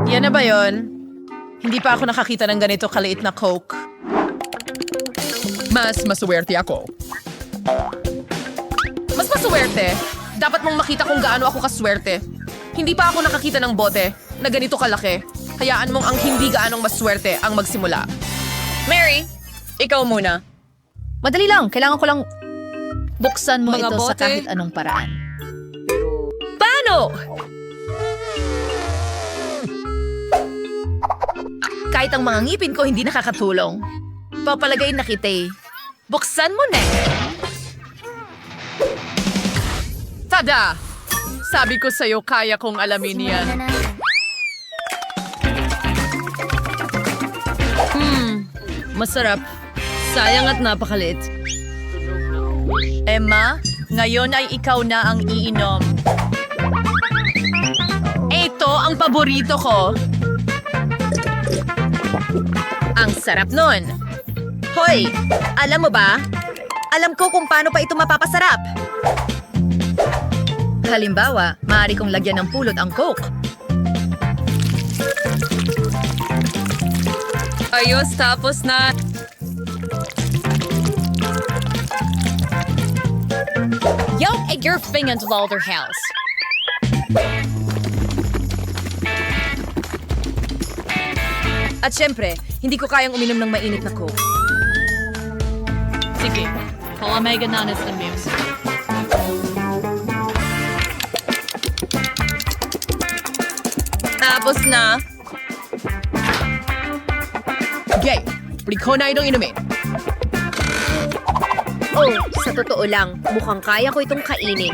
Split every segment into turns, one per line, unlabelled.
Yan na ba yon? Hindi pa ako nakakita ng ganito kaliit na Coke.
Mas maswerte ako.
Mas maswerte? Dapat mong makita kung gaano ako kaswerte. Hindi pa ako nakakita ng bote na ganito kalaki. Hayaan mong ang hindi gaanong maswerte ang magsimula.
Mary, ikaw muna.
Madali lang. Kailangan ko lang buksan mo
Mga
ito sa
bote.
kahit anong paraan.
Paano? Kahit ang mga ngipin ko hindi nakakatulong. Papalagay na kita eh. Buksan mo na. Tada! Sabi ko sa'yo, kaya kong alamin yan.
Masarap. Sayang at napakalit. Emma, ngayon ay ikaw na ang iinom.
Ito ang paborito ko. Ang sarap nun. Hoy, alam mo ba? Alam ko kung paano pa ito mapapasarap. Halimbawa, maaari kong lagyan ng pulot ang Coke.
Ayos, tapos na. Yo, egg your finger into Lauderhouse.
At syempre, hindi ko kayang uminom ng mainit na Coke.
Sige, palamay nanis ng music.
Tapos na.
Gay, pwede ko na itong inumin.
Oh, sa totoo lang, mukhang kaya ko itong kainin.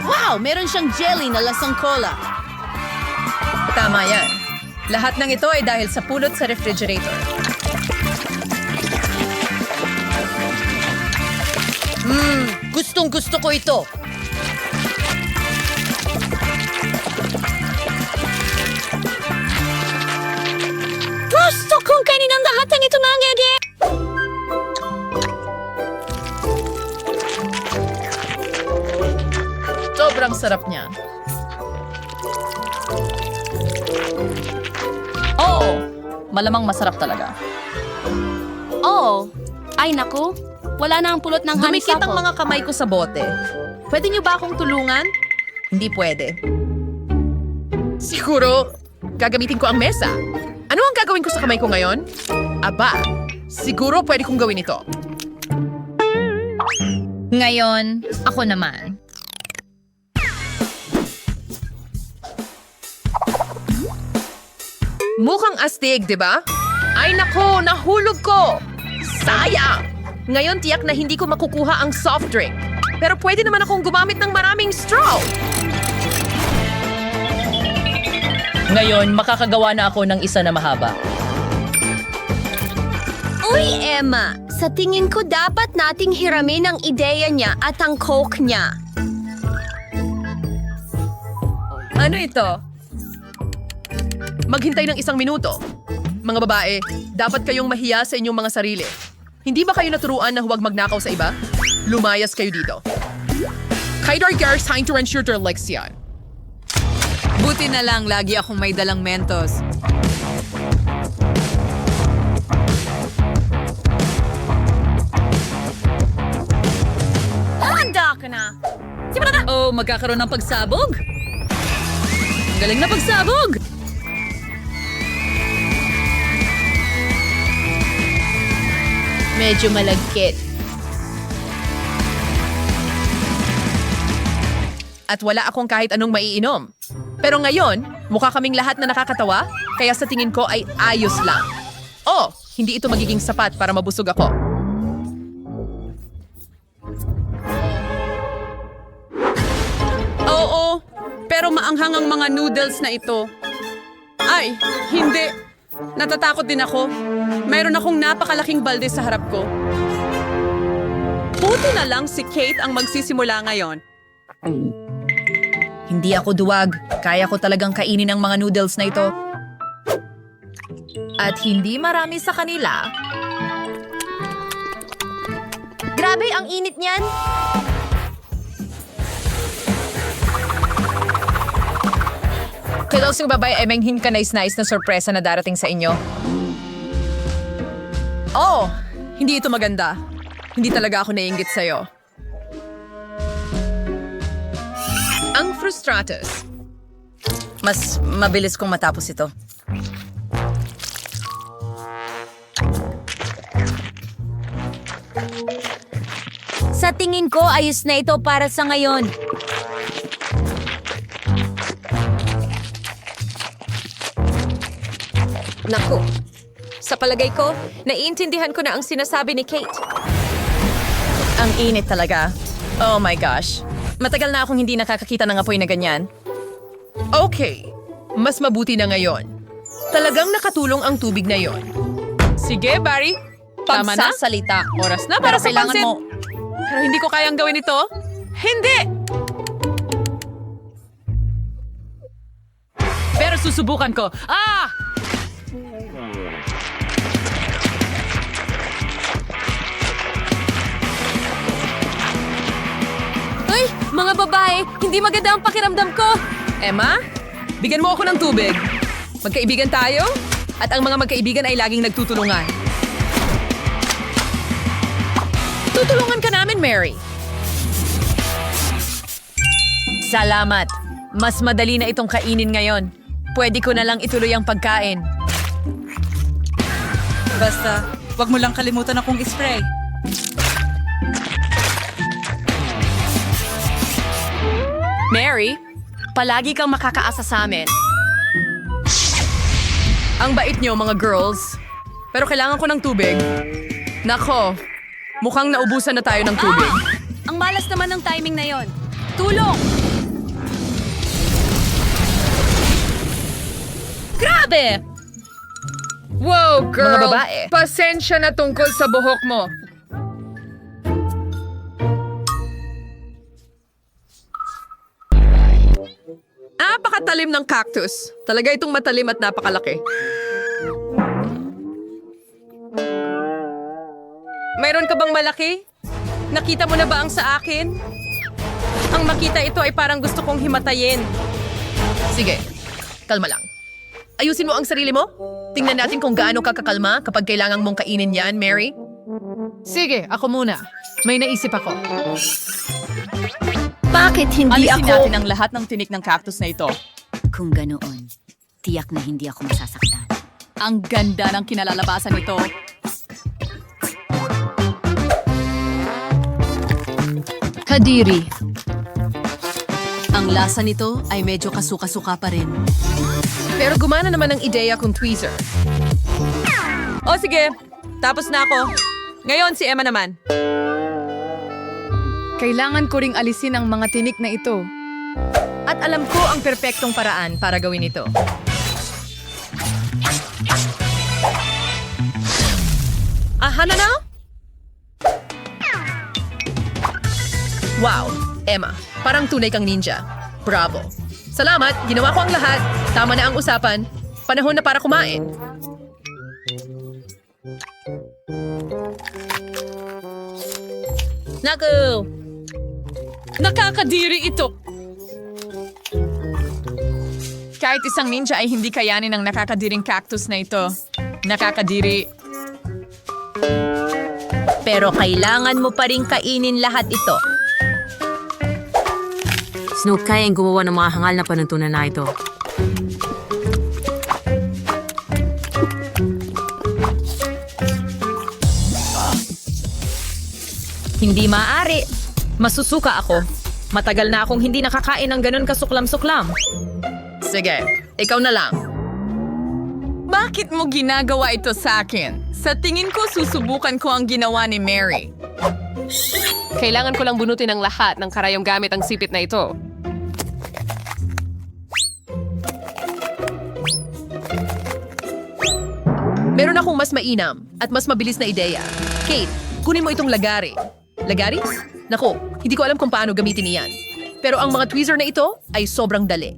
Wow, meron siyang jelly na lasang cola. Tama yan. Lahat ng ito ay dahil sa pulot sa refrigerator. Gustong gusto ko ito.
Gusto kong kainin ang lahat ng ito mga edi!
Sobrang sarap niya.
Oo, malamang masarap talaga.
Oh, ay naku, wala na ang pulot ng
Dumikit ang
hanisako.
mga kamay ko sa bote. Pwede niyo ba akong tulungan? Hindi pwede. Siguro, gagamitin ko ang mesa. Ano ang gagawin ko sa kamay ko ngayon? Aba, siguro pwede kong gawin ito.
Ngayon, ako naman.
Mukhang astig, di ba? Ay nako, nahulog ko! Sayang! Ngayon tiyak na hindi ko makukuha ang soft drink. Pero pwede naman akong gumamit ng maraming straw.
Ngayon, makakagawa na ako ng isa na mahaba.
Uy, Emma, sa tingin ko dapat nating hiramin ang ideya niya at ang Coke niya.
Ano ito? Maghintay ng 1 minuto. Mga babae, dapat kayong mahiya sa inyong mga sarili. Hindi ba kayo naturuan na huwag magnakaw sa iba? Lumayas kayo dito. Kaidar Gars, time to ensure their legs yan.
Buti na lang lagi akong may dalang Mentos.
Handa ka na!
Oh, magkakaroon ng pagsabog? Galing na pagsabog!
Medyo malagkit.
At wala akong kahit anong maiinom. Pero ngayon, mukha kaming lahat na nakakatawa, kaya sa tingin ko ay ayos lang. Oh, hindi ito magiging sapat para mabusog ako.
Oo, pero maanghang ang mga noodles na ito. Ay, hindi. Natatakot din ako. Mayroon akong napakalaking balde sa harap ko. Buti na lang si Kate ang magsisimula ngayon.
Hindi ako duwag. Kaya ko talagang kainin ang mga noodles na ito. At hindi marami sa kanila. Grabe
Grabe, ang init niyan.
Kailangan ng babae ay may hinka-nice-nice na sorpresa na darating sa inyo.
Oh, hindi ito maganda. Hindi talaga ako naiinggit sa'yo. Ang frustratus.
Mas mabilis kong matapos ito.
Sa tingin ko, ayos na ito para sa ngayon.
Naku, sa palagay ko, naiintindihan ko na ang sinasabi ni Kate.
Ang init talaga. Oh my gosh. Matagal na akong hindi nakakakita ng apoy na ganyan.
Okay, mas mabuti na ngayon. Talagang nakatulong ang tubig na yon.
Sige, Barry. Tama na?
Pagsasalita.
Oras na para sa
kailangan
pansit.
mo.
Pero hindi ko kayang gawin ito. Hindi! Pero susubukan ko. Ah!
Ay, mga babae, hindi maganda ang pakiramdam ko.
Emma, bigyan mo ako ng tubig. Magkaibigan tayo? At ang mga magkaibigan ay laging nagtutulungan. Tutulungan ka namin, Mary.
Salamat. Mas madali na itong kainin ngayon. Pwede ko na lang ituloy ang pagkain.
Basta, wag mo lang kalimutan akong ispray.
Mary, palagi kang makakaasa sa amin. Ang bait niyo, mga girls. Pero kailangan ko ng tubig. Nako, mukhang naubusan na tayo ng tubig.
Ang malas naman ng timing na yon. Tulong!
Grabe! Wow, girl!
Mga babae.
Pasensya na tungkol sa buhok mo. Napakatalim ng cactus. Talaga itong matalim at napakalaki.
Mayroon ka bang malaki? Nakita mo na ba ang sa akin? Ang makita ito ay parang gusto kong himatayin.
Sige, kalma lang. Ayusin mo ang sarili mo. Tingnan natin kung gaano ka kakalma kapag kailangan mong kainin yan, Mary.
Sige, ako muna. May naisip ako.
Bakit hindi
Alisin
ako...
natin ang lahat ng tinik ng cactus na ito.
Kung ganoon, tiyak na hindi ako masasaktan.
Ang ganda ng kinalalabasan nito.
Kadiri.
Ang lasa nito ay medyo kasuka-suka pa rin.
Pero gumana naman ang ideya kung tweezer.
O sige, tapos na ako. Ngayon si Emma naman.
Kailangan ko ring alisin ang mga tinik na ito.
At alam ko ang perpektong paraan para gawin ito. Aha na na? Wow, Emma, parang tunay kang ninja. Bravo. Salamat, ginawa ko ang lahat. Tama na ang usapan. Panahon na para kumain.
Naku!
Nakakadiri ito.
Kahit isang ninja ay hindi kayanin ang nakakadiring cactus na ito. Nakakadiri.
Pero kailangan mo pa rin kainin lahat ito.
Snoop, kayang gumawa ng mga hangal na panuntunan na ito.
Hindi maaari. Masusuka ako. Matagal na akong hindi nakakain ng ganun kasuklam-suklam.
Sige, ikaw na lang.
Bakit mo ginagawa ito sa akin? Sa tingin ko, susubukan ko ang ginawa ni Mary.
Kailangan ko lang bunutin ang lahat ng karayong gamit ang sipit na ito.
Meron akong mas mainam at mas mabilis na ideya. Kate, kunin mo itong lagari. Lagari? Nako, hindi ko alam kung paano gamitin iyan. Pero ang mga tweezer na ito ay sobrang dali.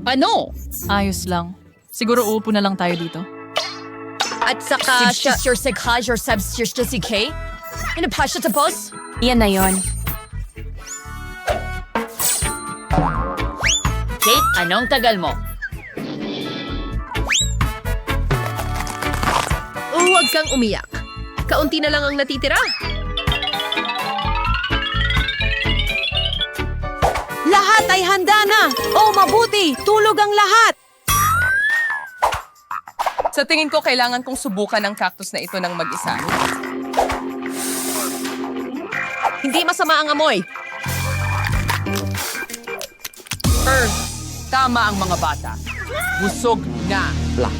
Ano? Ayos lang. Siguro uupo na lang tayo dito.
At saka...
Your substitute si Kay?
Ano pa siya tapos?
Yan na yon.
Kate, anong tagal mo?
Huwag kang umiyak. Kaunti na lang ang natitira.
Lahat ay handa na! Oh, mabuti! Tulog ang lahat!
Sa tingin ko, kailangan kong subukan ang cactus na ito ng mag-isa. Hindi masama ang amoy.
Tama ang mga bata. Busog na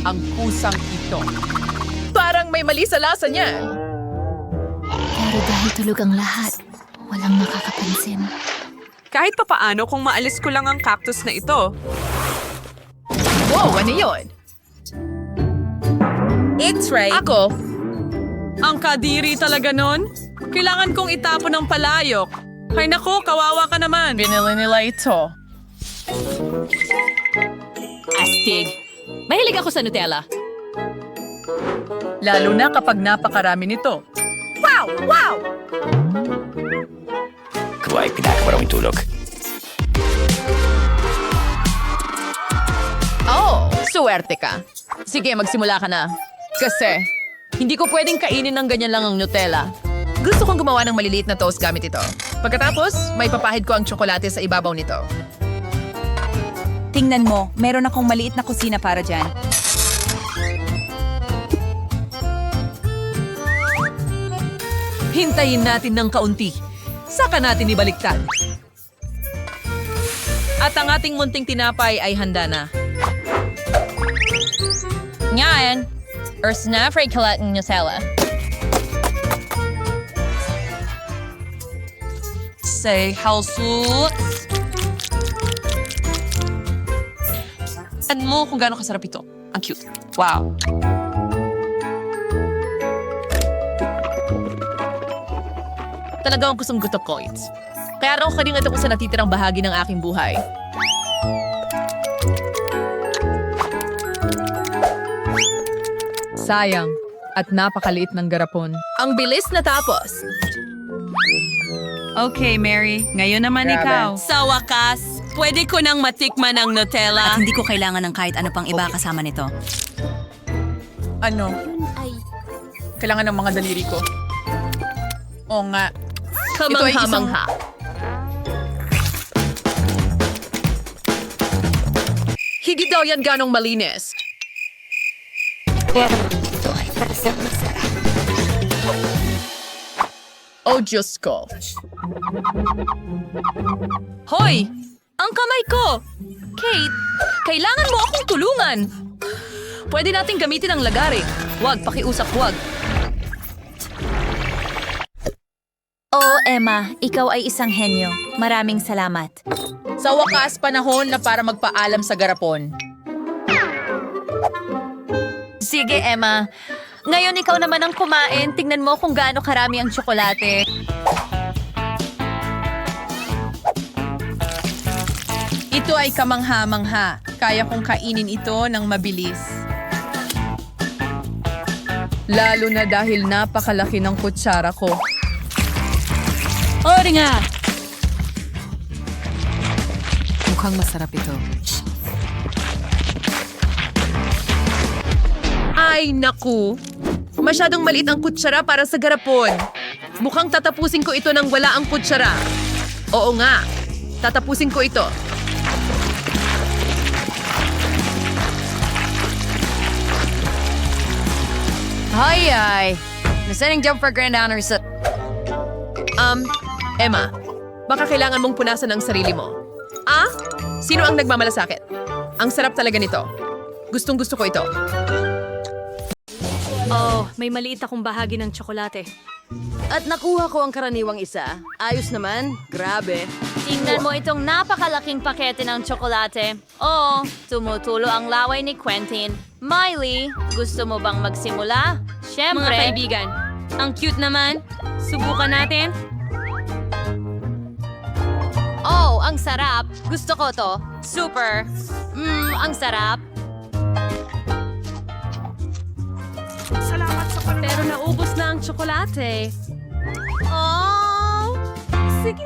ang pusang ito.
Parang may mali sa lasa niya.
Pero dahil tulog ang lahat, walang nakakapansin.
Kahit papaano kung maalis ko lang ang cactus na ito.
Wow, ano yun? It's right. Ako,
Ang kadiri talaga nun. Kailangan kong itapon ng palayok. Hay nako, kawawa ka naman.
binili nila ito.
Astig. Mahilig ako sa Nutella.
Lalo na kapag napakarami nito. Wow! Wow!
Kuwa'y pinakaparang tulog.
Oh, suwerte ka. Sige, magsimula ka na. Kasi, hindi ko pwedeng kainin ng ganyan lang ang Nutella.
Gusto kong gumawa ng maliliit na toast gamit ito. Pagkatapos, may papahid ko ang tsokolate sa ibabaw nito.
Tingnan mo, meron akong maliit na kusina para dyan.
Hintayin natin ng kaunti. Saka natin ibaliktad. At ang ating munting tinapay ay handa na.
Ngayon, snafray kalat ng Nutella.
Say, halsut. Ano mo kung gaano kasarap ito? Ang cute. Wow.
Talagang gustong gutok ko it. Kaya raw kalingat ako sa natitirang bahagi ng aking buhay.
Sayang. At napakaliit ng garapon.
Ang bilis natapos.
Okay, Mary. Ngayon naman ikaw.
Sa wakas, pwede ko nang matikman ang Nutella.
At hindi ko kailangan ng kahit ano pang iba kasama nito.
Ano? Kailangan ng mga daliri ko. Oo nga. Ito ay isang...
Kamangha-mangha.
Hindi daw yan ganong malinis. Oh, Diyos ko.
Hoy! Ang kamay ko! Kate, kailangan mo akong tulungan. Pwede nating gamitin ang lagari. Huwag, pakiusap, huwag.
Oo, Emma. Ikaw ay isang henyo. Maraming salamat.
Sa wakas, panahon na para magpaalam sa garapon.
Sige, Emma. Ngayon ikaw naman ang kumain. Tingnan mo kung gaano karami ang tsokolate.
Ito ay kamangha-mangha. Kaya kong kainin ito ng mabilis. Lalo na dahil napakalaki ng kutsara ko.
Ori nga!
Mukhang masarap ito.
Ay, naku. Masyadong maliit ang kutsara para sa garapon. Mukhang tatapusin ko ito nang wala ang kutsara. Oo nga. Tatapusin ko ito.
Ay. Nasaning jump for grand honors sa...
Emma, baka kailangan mong punasan ang sarili mo. Ah? Sino ang nagmamalasakit? Ang sarap talaga nito. Gustong-gusto ko ito.
Oh, may maliit akong bahagi ng tsokolate.
At nakuha ko ang karaniwang isa. Ayos naman. Grabe.
Tingnan mo itong napakalaking pakete ng tsokolate. Oo, tumutulo ang laway ni Quentin. Miley, gusto mo bang magsimula? Siyempre. Mga kaibigan, ang cute naman. Subukan natin. Oh, ang sarap. Gusto ko to. Super. Ang sarap. Pero naubos na ang tsokolate. Oh! Sige.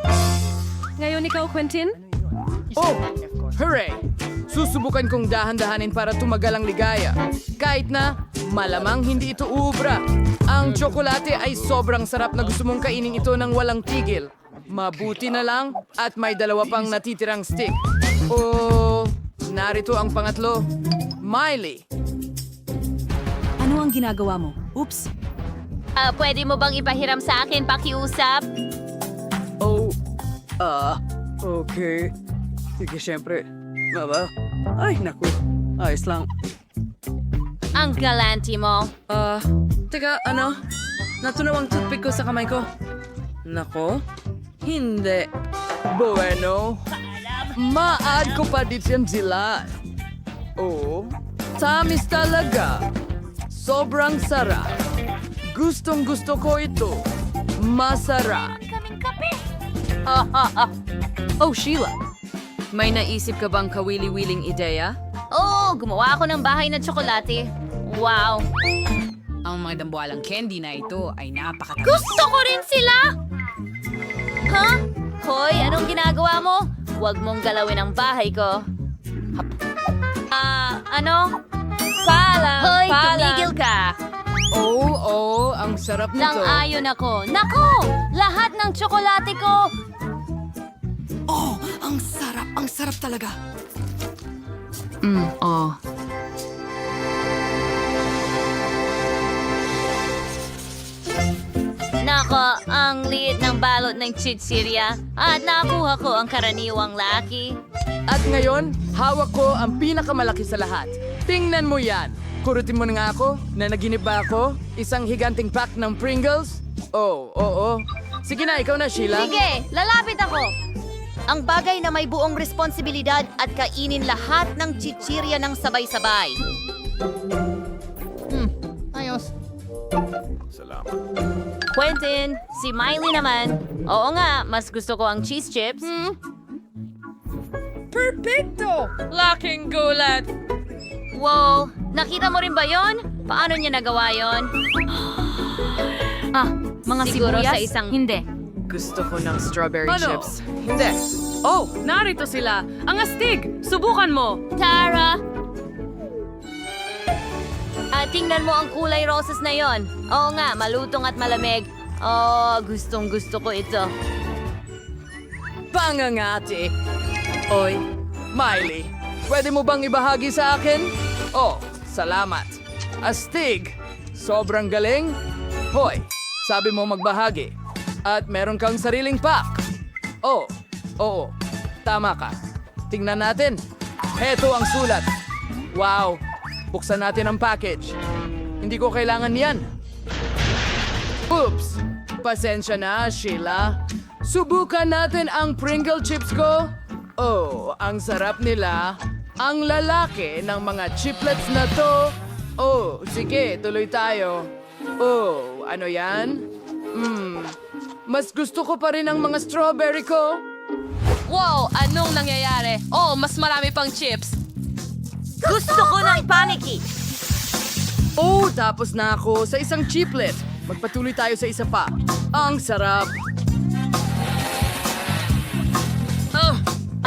Ngayon ikaw, Quentin?
Oh! Hooray! Susubukan kong dahan-dahanin para tumagal ang ligaya. Kahit na malamang hindi ito uubra. Ang tsokolate ay sobrang sarap na gusto mong kainin ito ng walang tigil. Mabuti na lang at may dalawa pang natitirang stick. Oh, narito ang pangatlo. Miley.
Ano ang ginagawa mo? Oops.
Pwede mo bang ipahiram sa akin, pakiusap?
Oh, okay. Sige, syempre. Baba. Ay, naku. Ayos lang.
Ang galanti mo.
Teka, ano? Natunaw ang toothpick ko sa kamay ko. Nako? Hindi. Bueno. Maad ko pa dito yan sila. Oh, tamis talaga. Sobrang sarap. Gustong gusto ko ito. Masarap.
Oh, Sheila. May naisip ka bang kawili-wiling ideya?
Oo, gumawa ako ng bahay na tsokolate. Wow!
Ang mga dambuhalang candy na ito ay napakatamis.
Gusto ko rin sila! Ha? Hoy, anong ginagawa mo? Huwag mong galawin ang bahay ko. Ano? Hoy, tumigil ka!
Oh, ang sarap nito.
Nang-ayon ako. Nako! Lahat ng tsokolate ko!
Oh, ang sarap. Ang sarap talaga.
Nako, ang liit ng balot ng chichirya at nakuha ko ang karaniwang laki.
At ngayon, hawak ko ang pinakamalaki sa lahat. Tingnan mo yan. Kurutin mo na nga ako na naginip ba ako? Isang higanting pack ng Pringles? Oh, oo. Sige na, ikaw na, Sheila.
Sige, lalapit ako. Ang bagay na may buong responsibilidad at kainin lahat ng chichirya ng sabay-sabay.
Quentin, si Miley naman. Oo nga, mas gusto ko ang cheese chips.
Laking gulat!
Wow, nakita mo rin ba yon? Paano niya nagawa yon?
Mga
Siguro
sibuyas?
sa isang...
Hindi.
Gusto ko ng strawberry
Ano?
chips.
Hindi. Oh,
Narito sila. Ang astig! Subukan mo!
Tara! Tingnan mo ang kulay roses na yon. Oo nga, malutong at malamig. Oh, gustong gusto ko ito.
pangangati. Oy, Miley, pwede mo bang ibahagi sa akin? Oh, salamat. Astig, sobrang galing. Hoy, sabi mo magbahagi. At meron kang sariling pack. Oh, oo, tama ka. Tingnan natin. Heto ang sulat. Wow, buksan natin ang package. Hindi ko kailangan yan. Oops, pasensya na, Sheila. Subukan natin ang Pringle chips ko. Oh, ang sarap nila. Ang lalaki ng mga chiplets na to. Oh, sige, tuloy tayo. Oh, ano yan? Mas gusto ko pa rin ang mga strawberry ko.
Wow! Anong nangyayari? Oh, mas marami pang chips.
Gusto ko ng panicky!
Oh, tapos na ako sa isang chiplet. Magpatuloy tayo sa isa pa. Ang sarap.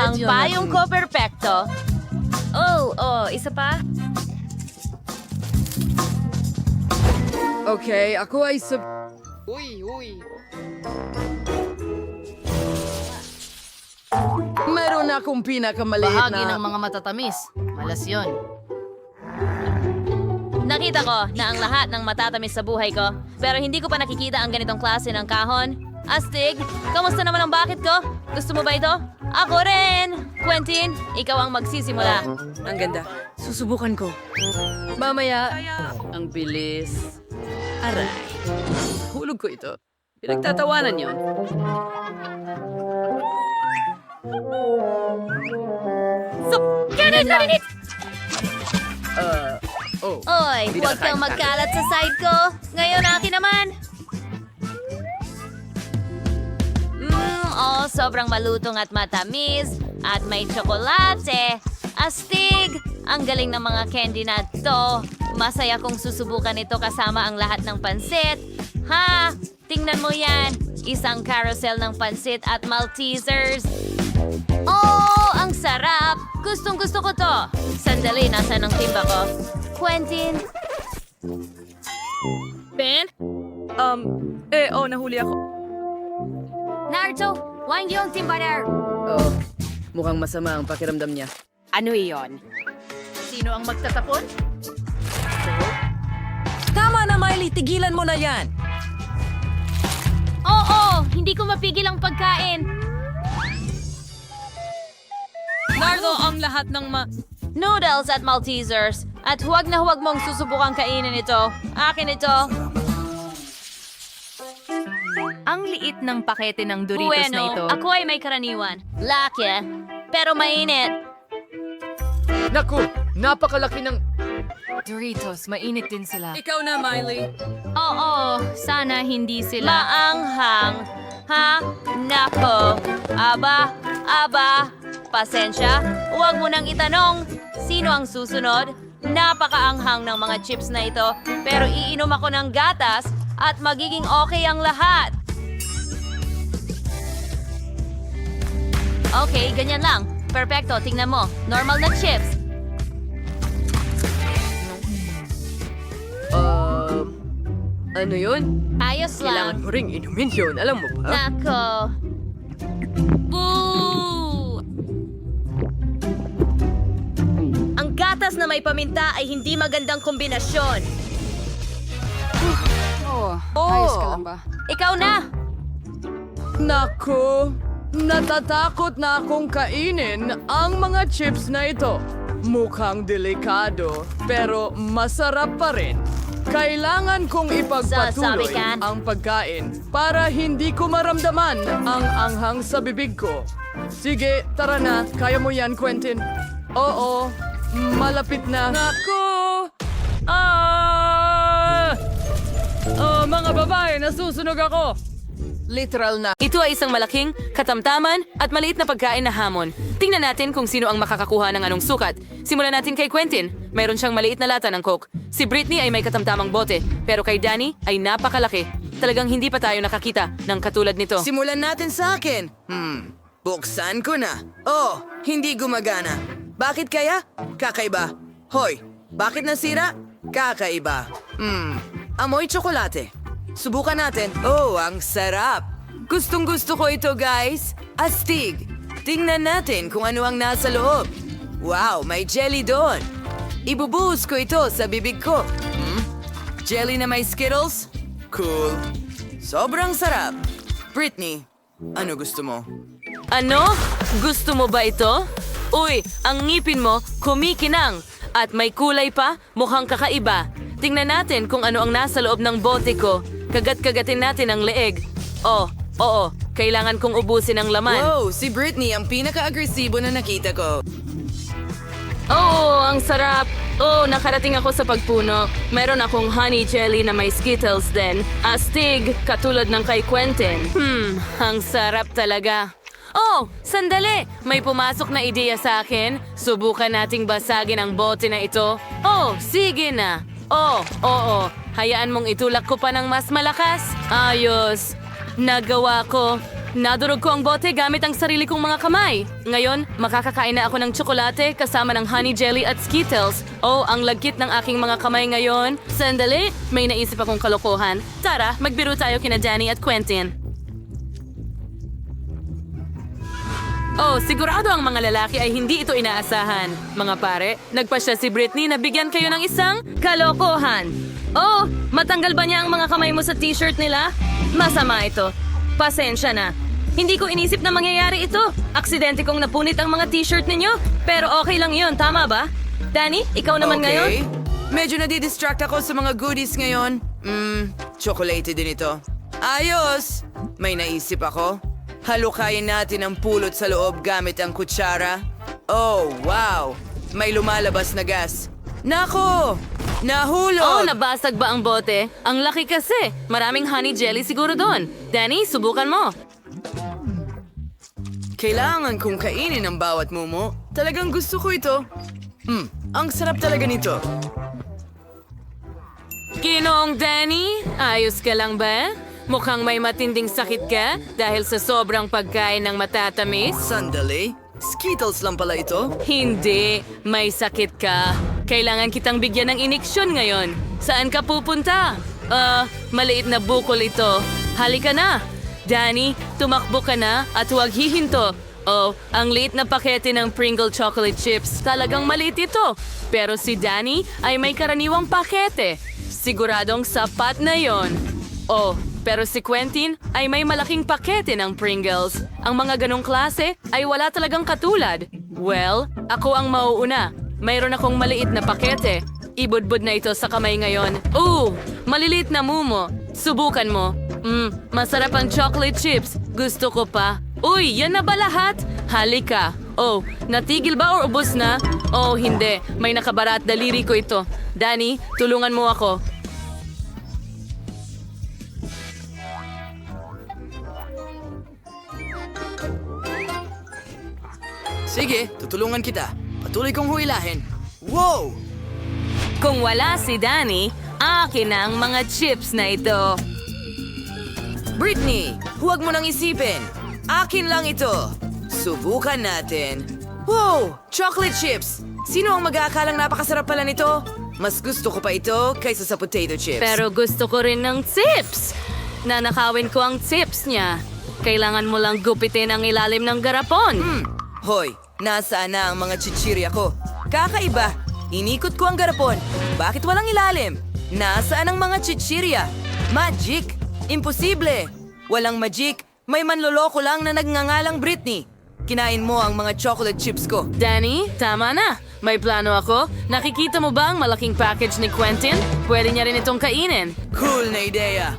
Ang payong ko perpekto. Oh, isa pa?
Okay, ako ay Meron akong pinakamaliit na...
mga matatamis. Malas yun.
Nakita ko na ang lahat ng matatamis sa buhay ko, pero hindi ko pa nakikita ang ganitong klase ng kahon. Astig, kamusta naman ang bakit ko? Gusto mo ba ito? Ako rin! Quentin, ikaw ang magsisimula.
Ang ganda. Susubukan ko. Mamaya. Ang bilis. Aray. Hulog ko ito. Pinagtatawanan yon.
Ganit!
Oh.
Oy, huwag kang magkalat sa side ko. Ngayon akin naman. Sobrang malutong at matamis. At may tsokolate. Astig! Ang galing ng mga candy na to. Masaya kong susubukan ito kasama ang lahat ng pansit. Ha! tingnan mo yan. Isang carousel ng pansit at Maltesers. Oh, ang sarap! Gustong-gusto ko to. Sandali, nasaan ang timba ko? Quentin?
Ben? Nahuli ako.
Naruto, wine yung timba na.
Oh, mukhang masama ang pakiramdam niya.
Ano iyon?
Sino ang magtatapon?
Tama na, Miley. Tigilan mo na yan.
Oo, hindi ko mapigil ang pagkain.
Nardo ang lahat ng
Noodles at Maltesers. At huwag na huwag mong susubukang kainin ito. Akin ito.
Ang liit ng pakete ng Doritos na ito.
Ako ay may karaniwan. Laki, pero mainit.
Naku, napakalaki ng...
Doritos, mainit din sila. Ikaw na, Miley.
Oo, sana hindi sila. Maanghang. Ha? Nako. Aba. Pasensya. Huwag mo nang itanong. Sino ang susunod? Napakaanghang ng mga chips na ito. Pero iinom ako ng gatas at magiging okay ang lahat. Okay, ganyan lang. Perfecto, tingnan mo. Normal na chips.
Ano yun?
Ayos lang.
Kailangan mo ring inumin yun, alam mo ba?
Nako. Boo!
Ang gatas na may paminta ay hindi magandang kombinasyon.
Ayos ka lang ba?
Ikaw na!
Naku, natatakot na akong kainin ang mga chips na ito. Mukhang delikado, pero masarap pa rin. Kailangan kong ipagpatuloy
Sasabi ka?
ang pagkain para hindi ko maramdaman ang anghang sa bibig ko. Sige, tara na. Kaya mo yan, Quentin. Oo, malapit na.
Naku! Mga babae, nasusunog ako.
Literal na.
Ito ay isang malaking, katamtaman at maliit na pagkain na hamon. Tingnan natin kung sino ang makakakuha ng anong sukat. Simulan natin kay Quentin. Mayroon siyang maliit na lata ng Coke. Si Britney ay may katamtamang bote, pero kay Danny ay napakalaki. Talagang hindi pa tayo nakakita ng katulad nito.
Simulan natin sa akin. Buksan ko na. Oh, hindi gumagana. Bakit kaya? Kakaiba. Hoy, bakit nasira? Kakaiba. Amoy tsokolate. Subukan natin. Oh, ang sarap. Gustong-gusto ko ito, guys. Astig. Tingnan natin kung ano ang nasa loob. Wow, may jelly doon. Ibubuhos ko ito sa bibig ko. Jelly na may Skittles? Cool. Sobrang sarap. Britney, ano gusto mo?
Ano? Gusto mo ba ito? Uy, ang ngipin mo kumikinang. At may kulay pa, mukhang kakaiba. Tingnan natin kung ano ang nasa loob ng bote ko. Kagat-kagatin natin ang leeg. Oo, kailangan kong ubusin ang laman.
Wow, si Britney ang pinaka-agresibo na nakita ko.
Oo, ang sarap. Nakarating ako sa pagpuno. Meron akong honey jelly na may Skittles din. Astig, katulad ng kay Quentin. Ang sarap talaga. Oh, sandali! May pumasok na ideya sa akin. Subukan nating basagin ang bote na ito. Oh, sige na. Oo. Hayaan mong itulak ko pa ng mas malakas. Ayos. Nagawa ko. Nadurog ko ang bote gamit ang sarili kong mga kamay. Ngayon, makakakain na ako ng tsokolate kasama ng honey jelly at Skittles. Oh, ang lagkit ng aking mga kamay ngayon. Sandali, may naisip akong kalokohan. Tara, magbiro tayo kina Danny at Quentin. Oh, sigurado ang mga lalaki ay hindi ito inaasahan. Mga pare, nagpasya si Britney na bigyan kayo ng isang kalokohan. Oh, matanggal ba niya ang mga kamay mo sa t-shirt nila? Masama ito. Pasensya na. Hindi ko inisip na mangyayari ito. Aksidente kong napunit ang mga t-shirt ninyo. Pero okay lang yun, tama ba? Danny, ikaw naman ngayon?
Medyo nadidistract ako sa mga goodies ngayon. Chocolate din ito. Ayos! May naisip ako. Halukayin natin ang pulot sa loob gamit ang kutsara. Oh, wow! May lumalabas na gas. Nako! Nahulog!
Oh, nabasag ba ang bote? Ang laki kasi. Maraming honey jelly siguro doon. Danny, subukan mo.
Kailangan kong kainin ang bawat mumo. Talagang gusto ko ito. Ang sarap talaga nito.
Ginoong Danny, ayos ka lang ba? mukhang may matinding sakit ka dahil sa sobrang pagkain ng matatamis?
Sandali, Skittles lang pala ito?
Hindi, may sakit ka. Kailangan kitang bigyan ng iniksyon ngayon. Saan ka pupunta? Maliit na bukol ito. Halika na. Danny, tumakbo ka na at huwag hihinto. Oh, ang liit na pakete ng Pringle chocolate chips. Talagang maliit ito. Pero si Danny ay may karaniwang pakete. Siguradong sapat na yon. Oh, pero si Quentin ay may malaking pakete ng Pringles. Ang mga ganong klase ay wala talagang katulad. Well, ako ang mauuna. Mayroon akong maliit na pakete. Ibudbud na ito sa kamay ngayon. Maliliit na mumo. Subukan mo. Masarap ang chocolate chips. Gusto ko pa. Uy, yan na ba lahat? Halika. Oh, natigil ba o ubos na? Oh, hindi. May nakabara at daliri ko ito. Danny, tulungan mo ako.
Sige, tutulungan kita. Patuloy kong huilahin. Wow!
Kung wala si Danny, akin na ang mga chips na ito.
Britney, huwag mo nang isipin. Akin lang ito. Subukan natin. Wow! Chocolate chips! Sino ang mag-aakalang napakasarap pala nito? Mas gusto ko pa ito kaysa sa potato chips.
Pero gusto ko rin ng chips. Nanakawin ko ang chips niya. Kailangan mo lang gupitin ang ilalim ng garapon.
Hoy, nasaan na ang mga chichirya ko? Kakaiba! Inikot ko ang garapon. Bakit walang ilalim? Nasaan ang mga chichirya? Magic! Imposible! Walang magic. May manloloko lang na nagngangalang Britney. Kinain mo ang mga chocolate chips ko.
Danny, tama na. May plano ako. Nakikita mo ba ang malaking package ni Quentin? Pwede niya rin itong kainin.
Cool na ideya.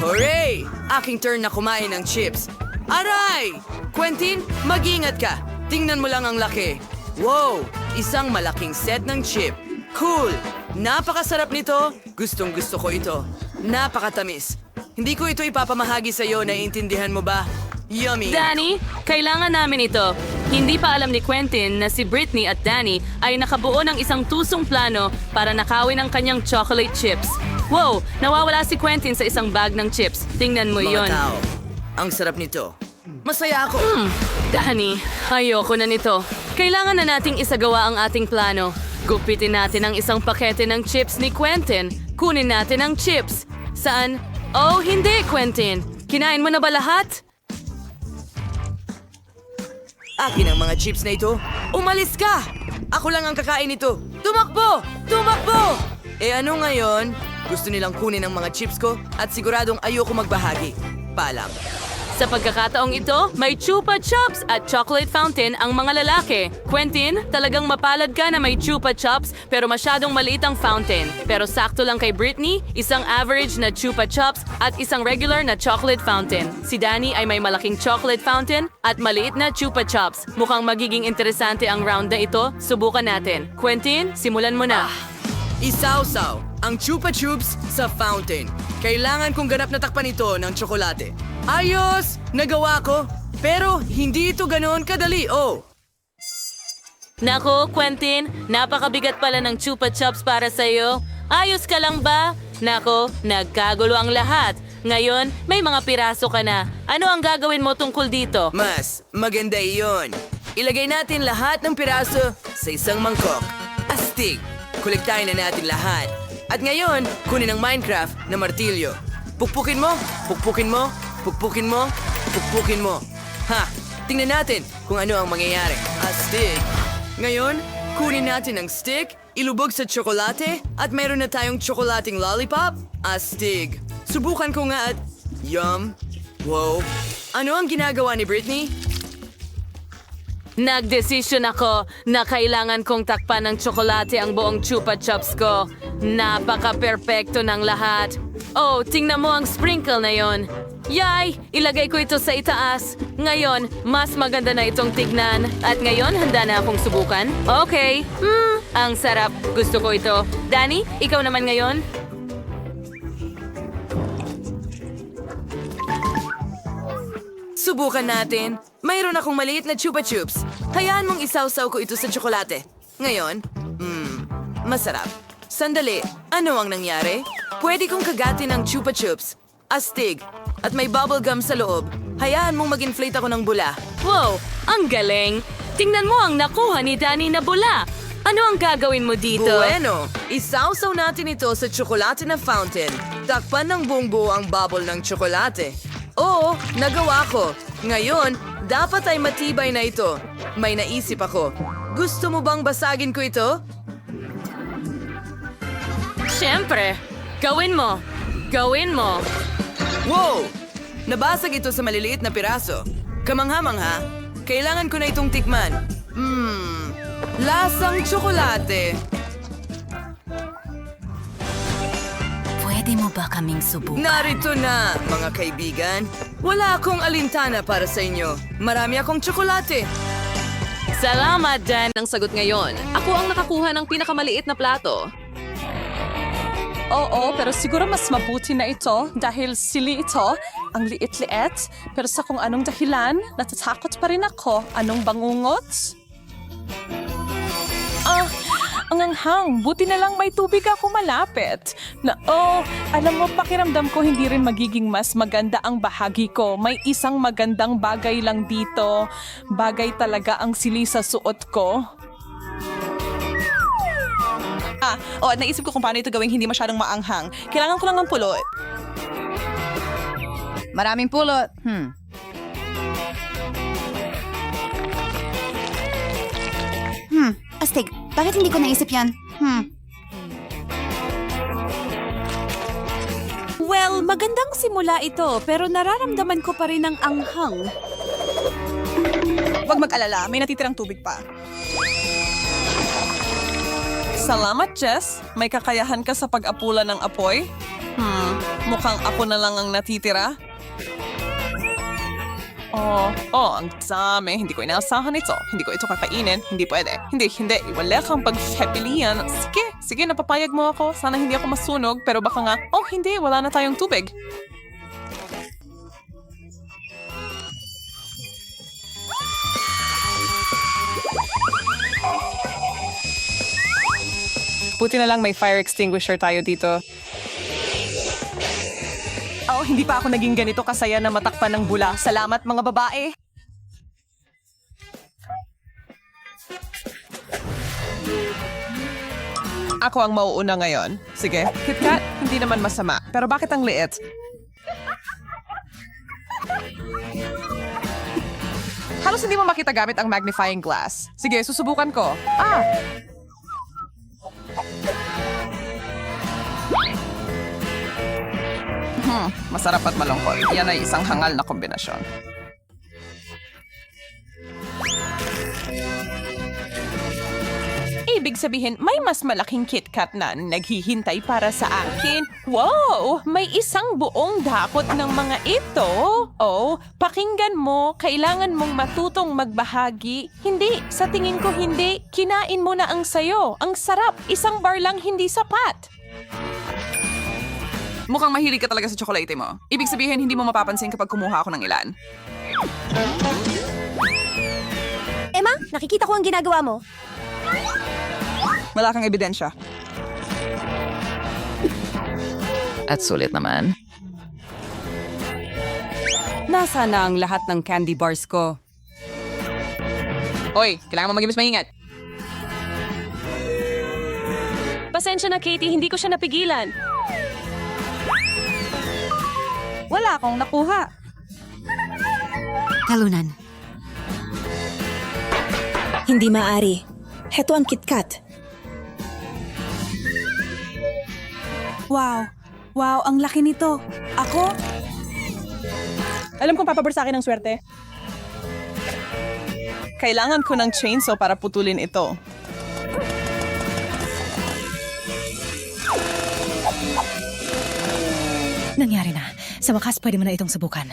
Hooray! Aking turn na kumain ng chips. Aray! Quentin, mag-ingat ka. Tingnan mo lang ang laki. Wow! Isang malaking set ng chip. Cool! Napakasarap nito. Gustong gusto ko ito. Napakatamis. Hindi ko ito ipapamahagi sa'yo, naiintindihan mo ba? Yummy!
Danny, kailangan namin ito. Hindi pa alam ni Quentin na si Britney at Danny ay nakabuo ng isang tusong plano para nakawin ang kanyang chocolate chips. Wow! Nawawala si Quentin sa isang bag ng chips. Tingnan mo
Mga
yon.
tao, ang sarap nito. Masaya ako.
Danny, ayoko na nito. Kailangan na nating isagawa ang ating plano. Gupitin natin ang isang pakete ng chips ni Quentin. Kunin natin ang chips. Saan? Oh, hindi, Quentin. Kinain mo na ba lahat?
Akin ang mga chips na ito. Umalis ka! Ako lang ang kakain nito. Tumakbo! Tumakbo! Ano ngayon? Gusto nilang kunin ang mga chips ko at siguradong ayoko magbahagi. Paalam.
Sa pagkakataong ito, may Chupa Chups at chocolate fountain ang mga lalaki. Quentin, talagang mapalad ka na may Chupa Chups pero masyadong maliit ang fountain. Pero sakto lang kay Britney, isang average na Chupa Chups at isang regular na chocolate fountain. Si Danny ay may malaking chocolate fountain at maliit na Chupa Chups. Mukhang magiging interesante ang round na ito. Subukan natin. Quentin, simulan mo na.
Isawsaw ang Chupa Chups sa fountain. Kailangan kong ganap na takpan ito ng tsokolate. Ayos! Nagawa ko! Pero hindi ito ganoon kadali, oh!
Nako, Quentin, napakabigat pala ng Chupa Chups para sa'yo. Ayos ka lang ba? Nako, nagkagulo ang lahat. Ngayon, may mga piraso ka na. Ano ang gagawin mo tungkol dito?
Mas maganda iyon. Ilagay natin lahat ng piraso sa isang mangkok. Astig! Kolektahin na natin lahat. At ngayon, kunin ang Minecraft na martilyo. Pukpukin mo, pukpukin mo, pukpukin mo, pukpukin mo. Ha! Tingnan natin kung ano ang mangyayari. Astig! Ngayon, kunin natin ang stick, ilubog sa tsokolate, at mayroon na tayong tsokolating lollipop. Astig! Subukan ko nga at... Yum! Wow! Ano ang ginagawa ni Britney?
Nagdesisyon ako na kailangan kong takpan ng tsokolate ang buong Chupa Chups ko. Napaka-perpekto ng lahat. Oh, tingnan mo ang sprinkle na yon. Yay! Ilagay ko ito sa itaas. Ngayon, mas maganda na itong tignan. At ngayon, handa na akong subukan. Okay. Ang sarap. Gusto ko ito. Danny, ikaw naman ngayon?
Subukan natin. Mayroon akong maliit na Chupa Chups. Hayaan mong isawsaw ko ito sa tsokolate. Ngayon, masarap. Sandali, ano ang nangyari? Pwede kong kagatin ng Chupa Chups. Astig, At may bubblegum sa loob. Hayaan mong mag-inflate ako ng bula.
Wow, ang galing! Tingnan mo ang nakuha ni Danny na bula. Ano ang gagawin mo dito?
Bueno, isawsaw natin ito sa tsokolate na fountain. Takpan ng buong buo ang bubble ng tsokolate. Oo, nagawa ko. Ngayon, dapat ay matibay na ito. May naisip ako. Gusto mo bang basagin ko ito?
Siyempre! Gawin mo! Gawin mo!
Wow! Nabasag ito sa maliliit na piraso. Kamangha-mangha, kailangan ko na itong tikman. Lasang tsokolate.
Pwede mo ba kaming subukan?
Narito na, mga kaibigan. Wala akong alintana para sa inyo. Marami akong tsokolate.
Salamat, Dan!
Ang sagot ngayon, ako ang nakakuha ng pinakamaliit na plato.
Oo, pero siguro mas mabuti na ito dahil sili ito, ang liit-liit. Pero sa kung anong dahilan, natatakot pa rin ako. Anong bangungot? Ang anghang. Buti na lang may tubig ako malapit. Alam mo, pakiramdam ko hindi rin magiging mas maganda ang bahagi ko. May isang magandang bagay lang dito. Bagay talaga ang sili sa suot ko. Naisip ko kung paano ito gawing hindi masyadong maanghang. Kailangan ko lang ng pulot.
Maraming pulot. Astig, bakit hindi ko naisip yan?
Well, magandang simula ito, pero nararamdaman ko pa rin ang anghang.
Huwag mag-alala, may natitirang tubig pa. Salamat, Jess. May kakayahan ka sa pag-apula ng apoy? Mukhang ako na lang ang natitira. Ang dami. Hindi ko inaasahan ito. Hindi ko ito kakainin. Hindi pwede. Hindi. Wala kang pagpipilian. Sige, napapayag mo ako. Sana hindi ako masunog, pero baka nga, hindi, wala na tayong tubig. Buti na lang may fire extinguisher tayo dito. Hindi pa ako naging ganito kasaya na matakpan ng bula. Salamat, mga babae. Ako ang mauuna ngayon. Sige, KitKat, hindi naman masama. Pero bakit ang liit? Halos hindi mo makita gamit ang magnifying glass. Sige, susubukan ko. Masarap at malungkot. Yan ay isang hangal na kombinasyon. Ibig sabihin, may mas malaking KitKat na naghihintay para sa akin. Wow! May isang buong dakot ng mga ito. Pakinggan mo, kailangan mong matutong magbahagi. Hindi, sa tingin ko hindi. Kinain mo na ang sayo. Ang sarap, isang bar lang hindi sapat. Mukhang mahilig ka talaga sa tsokolate mo. Ibig sabihin, hindi mo mapapansin kapag kumuha ako ng ilan.
Emma, nakikita ko ang ginagawa mo.
Wala kang ebidensya.
At sulit naman.
Nasaan na ang lahat ng candy bars ko?
Oy, kailangan mo maging mas maingat.
Pasensya na, Katie, hindi ko siya napigilan.
Wala akong nakuha.
Talunan. Hindi maaari. Heto ang KitKat.
Wow, ang laki nito. Ako? Alam kong papabor sa akin ang swerte. Kailangan ko ng chainsaw para putulin ito.
Nangyari na. Sa wakas, pwede mo na itong subukan.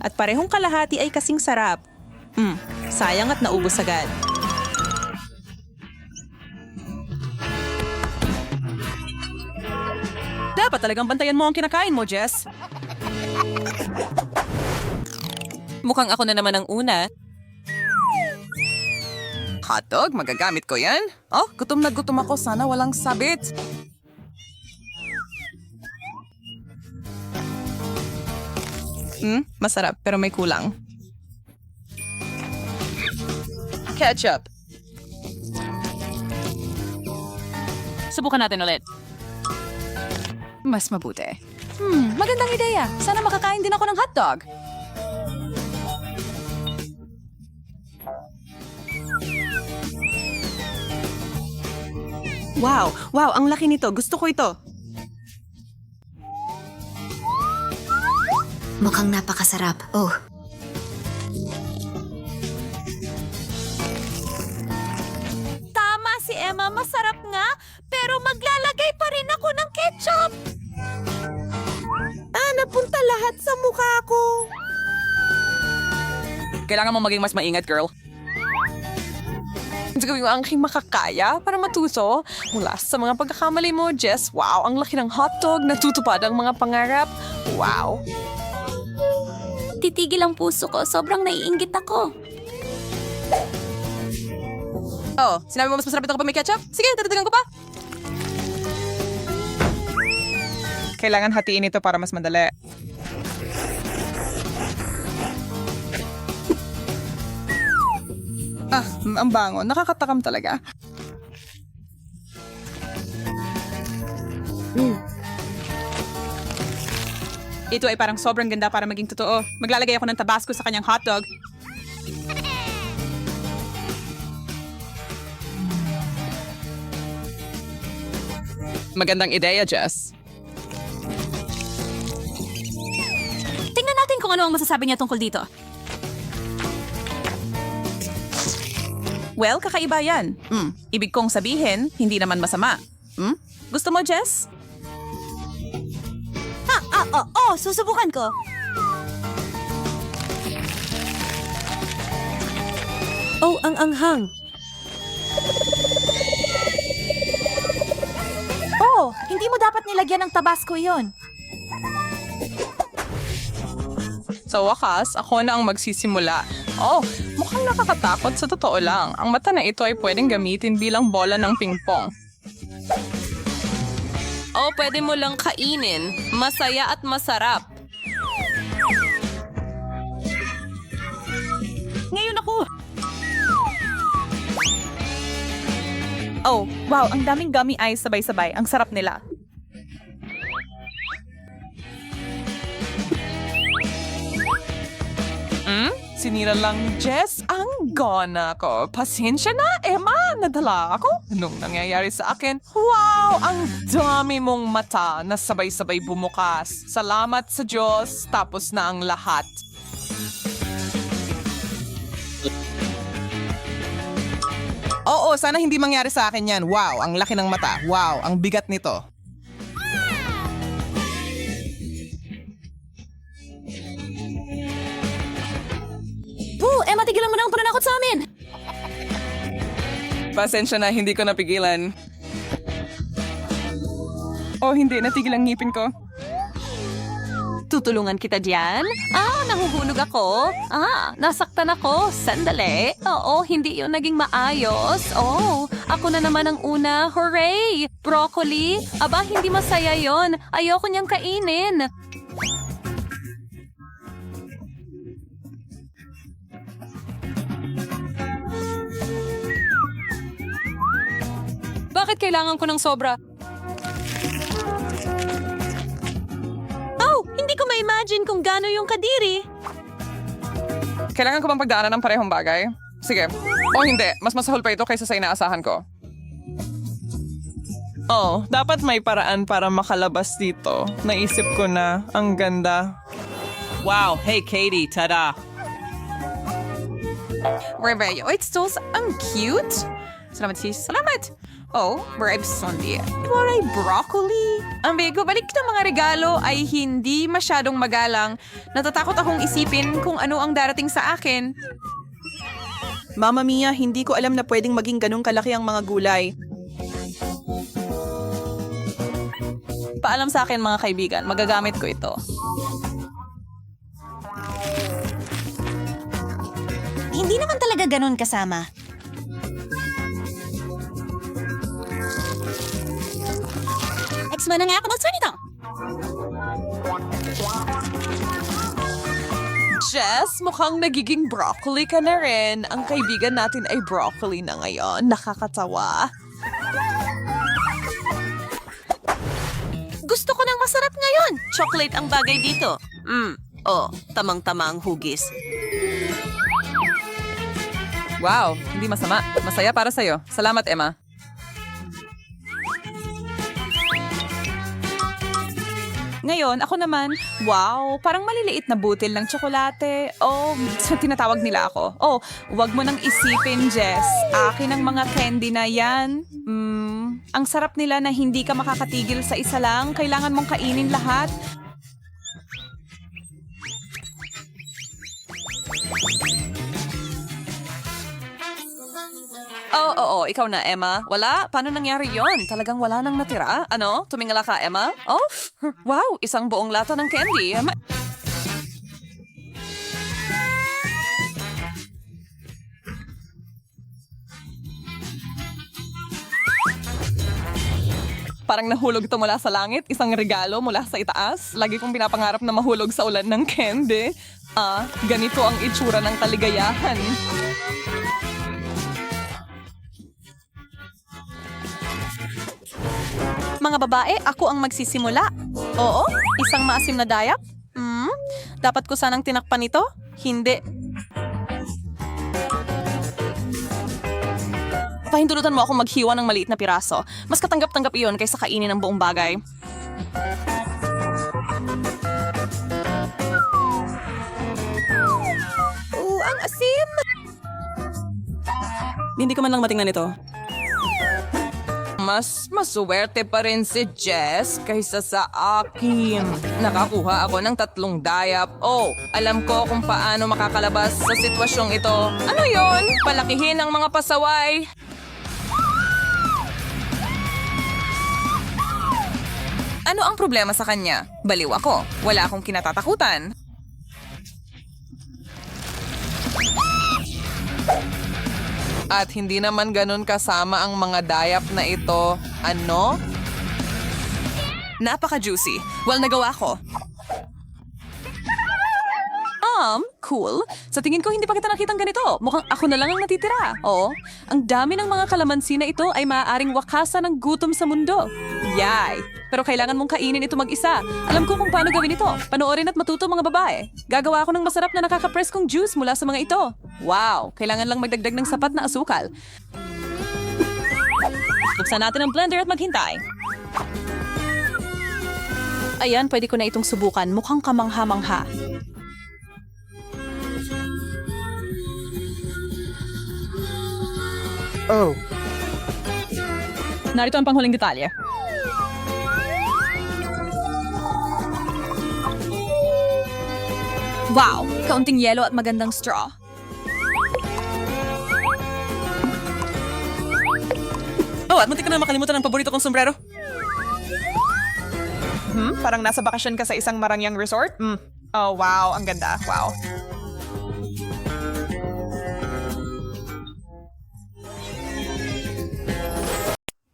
At parehong kalahati ay kasing sarap. Sayang at naubos agad. Dapat talagang bantayan mo ang kinakain mo, Jess. Mukhang ako na naman ang una. hotdog, magagamit ko yan. Oh, gutom na gutom ako. Sana walang sabit. Masarap, pero may kulang.
Ketchup.
Subukan natin ulit.
Mas mabuti. Magandang ideya. Sana makakain din ako ng hotdog.
Wow, ang laki nito. Gusto ko ito.
Mukhang napakasarap. Oh,
Tama si Emma, masarap nga, pero maglalagay pa rin ako ng ketchup.
Napunta lahat sa mukha ko.
Kailangan mo maging mas maingat, girl. Gawin mo ang aking makakaya para matuto mula sa mga pagkakamali mo, Jess. Wow, ang laki ng hotdog. Natutupad ang mga pangarap. Wow.
Titigil ang puso ko, sobrang naiinggit ako.
Oh, sinabi mo mas masarap ito kapag may ketchup? Sige, tatatagan ko pa. Kailangan hatiin ito para mas madali. Ang bango. Nakakatakam talaga. Ito ay parang sobrang ganda para maging totoo. Maglalagay ako ng Tabasco sa kanyang hotdog. Magandang ideya, Jess.
Tingnan natin kung ano ang masasabi niya tungkol dito.
Well, kakaiba yan. Ibig kong sabihin, hindi naman masama. Gusto mo, Jess?
Susubukan ko.
Oh, ang anghang.
Oh, hindi mo dapat nilagyan ng Tabasco yon.
Sa wakas, ako na ang magsisimula. Oh, mukhang nakakatakot sa totoo lang. Ang mata na ito ay pwedeng gamitin bilang bola ng pingpong.
Oh, pwede mo lang kainin. Masaya at masarap.
Ngayon ako! Oh, wow, ang daming gummy eyes sabay-sabay. Ang sarap nila. Sinira lang, Jess. Ang gana ko. Pasensya na, Emma. Nadala ako. Anong nangyayari sa akin? Wow! Ang dami mong mata na sabay-sabay bumukas. Salamat sa Diyos. Tapos na ang lahat. Oo, sana hindi mangyari sa akin yan. Wow, ang laki ng mata. Wow, ang bigat nito.
Emma, tigilan mo na ang pananakot sa amin!
Pasensya na, hindi ko napigilan. Oh, hindi. Natigil ang ngipin ko.
Tutulungan kita diyan? Nahuhulog ako. Nasaktan ako. Sandali. Oo, hindi yun naging maayos. Oh, ako na naman ang una. Hooray! Broccoli? Aba, hindi masaya yon. Ayoko niyang kainin.
Bakit kailangan ko ng sobra?
Hindi ko ma-imagine kung gaano yung kadiri.
Kailangan ko bang pagdaanan ng parehong bagay? Sige. O hindi, mas masahol pa ito kaysa sa inaasahan ko. Oh, dapat may paraan para makalabas dito. Naisip ko na, ang ganda.
Wow, hey Katie, tada!
Rebello, it's so ang cute. Salamat sis. Salamat. Oh, bribe Sunday. Waray broccoli. Ang bigo, balik ng mga regalo ay hindi masyadong magalang. Natatakot akong isipin kung ano ang darating sa akin.
Mama Mia, hindi ko alam na pwedeng maging ganun kalaki ang mga gulay.
Paalam sa akin mga kaibigan, magagamit ko ito.
Hindi naman talaga ganun kasama.
Spokesman na nga ako magsalita.
Jess, mukhang nagiging broccoli ka na rin. Ang kaibigan natin ay broccoli na ngayon. Nakakatawa.
Gusto ko ng masarap ngayon. Chocolate ang bagay dito. Tamang-tamang hugis.
Wow, hindi masama. Masaya para sa'yo. Salamat, Emma. Ngayon, ako naman, wow, parang maliliit na butil ng tsokolate. Oh, tinatawag nila ako. Oh, wag mo nang isipin, Jess. Akin ang mga candy na yan. Ang sarap nila na hindi ka makakatigil sa isa lang. Kailangan mong kainin lahat. Oo, ikaw na, Emma. Wala? Paano nangyari yon? Talagang wala nang natira? Ano? Tumingala ka, Emma? Oh, wow, isang buong lata ng candy. Parang nahulog ito mula sa langit, isang regalo mula sa itaas. Lagi kong pinapangarap na mahulog sa ulan ng candy. Ganito ang itsura ng kaligayahan. Mga babae, ako ang magsisimula. Oo, isang maasim na dayak. Dapat ko sanang tinakpan ito? Hindi. Pahintulutan mo akong maghiwa ng maliit na piraso. Mas katanggap-tanggap iyon kaysa kainin ang buong bagay. Ang asim! Hindi ko man lang matingnan ito. Mas masuwerte pa rin si Jess kaysa sa akin. Nakakuha ako ng 3 dayap. Oh, alam ko kung paano makakalabas sa sitwasyong ito. Ano yon? Palakihin ang mga pasaway. Ano ang problema sa kanya? Baliw ako. Wala akong kinatatakutan. At hindi naman ganun kasama ang mga dayap na ito. Ano? Napaka-juicy. Well, nagawa ko. Cool. Sa tingin ko, hindi pa kita nakitang ganito. Mukhang ako na lang ang natitira. Oo. Ang dami ng mga kalamansi na ito ay maaaring wakasan ng gutom sa mundo. Yay! Pero kailangan mong kainin ito mag-isa. Alam ko kung paano gawin ito. Panoorin at matuto mga babae. Gagawa ako ng masarap na nakaka-press kong juice mula sa mga ito. Wow! Kailangan lang magdagdag ng sapat na asukal. Buksan natin ang blender at maghintay. Ayan, pwede ko na itong subukan. Mukhang kamangha-mangha.
Oh.
Narito ang panghuling detalye. Wow! Kaunting yelo at magandang straw. Oh, at muntik ka na makalimutan ang paborito kong sombrero. Parang nasa bakasyon ka sa isang marangyang resort? Oh, wow. Ang ganda. Wow.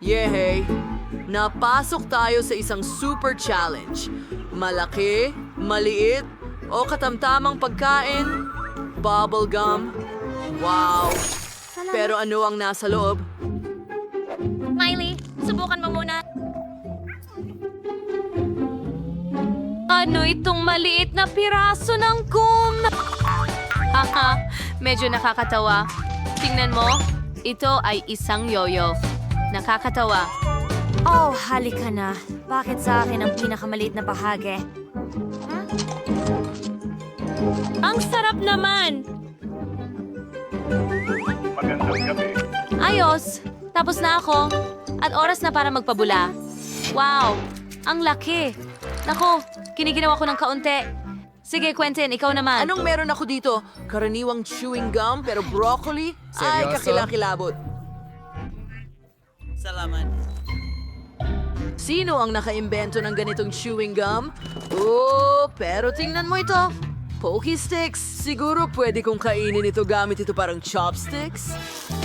Yehey! Napasok tayo sa isang super challenge. Malaki, maliit, o katamtamang pagkain, bubblegum. Wow! Pero ano ang nasa loob?
Miley, subukan mo muna. Ano itong maliit na piraso ng gum? Haha, medyo nakakatawa. Tingnan mo, ito ay isang yoyo. Nakakatawa.
Oh, halika na. Bakit sa akin ang pinakamaliit na bahagi?
Ang sarap naman!
Magandang gabi.
Ayos! Tapos na ako. At oras na para magpabula. Wow! Ang laki! Naku, kiniginaw ako ng kaunti. Sige, Quentin, ikaw naman.
Anong meron ako dito? Karaniwang chewing gum pero broccoli? Ay,
Seryoso?
kakilakilabot.
Salamat.
Sino ang nakaimbento ng ganitong chewing gum? Oh, pero tingnan mo ito. Pokey sticks. Siguro pwede kong kainin ito gamit ito parang chopsticks.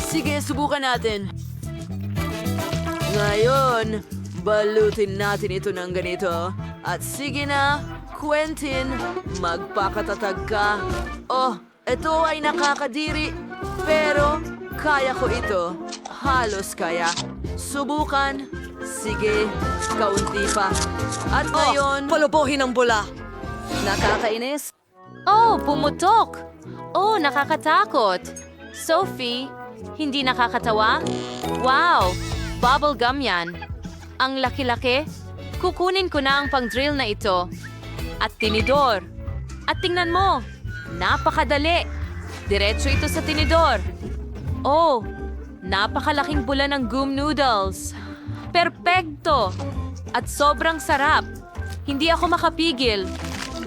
Sige, subukan natin. Ngayon, Balutin natin ito ng ganito. At sige na, Quentin, magpakatatag ka. Oh, ito ay nakakadiri. Pero, kaya ko ito. Halos kaya. Subukan. Sige, kaunti pa. At ngayon... palubuhin ang bula. Nakakainis.
Oh, pumutok! Oh, nakakatakot. Sophie, hindi nakakatawa? Wow, bubblegum yan. Ang laki-laki. Kukunin ko na ang pang-drill na ito. At tinidor. At tingnan mo, napakadali. Diretso ito sa tinidor. Oh, napakalaking bula ng goom noodles. Perpekto! At sobrang sarap. Hindi ako makapigil.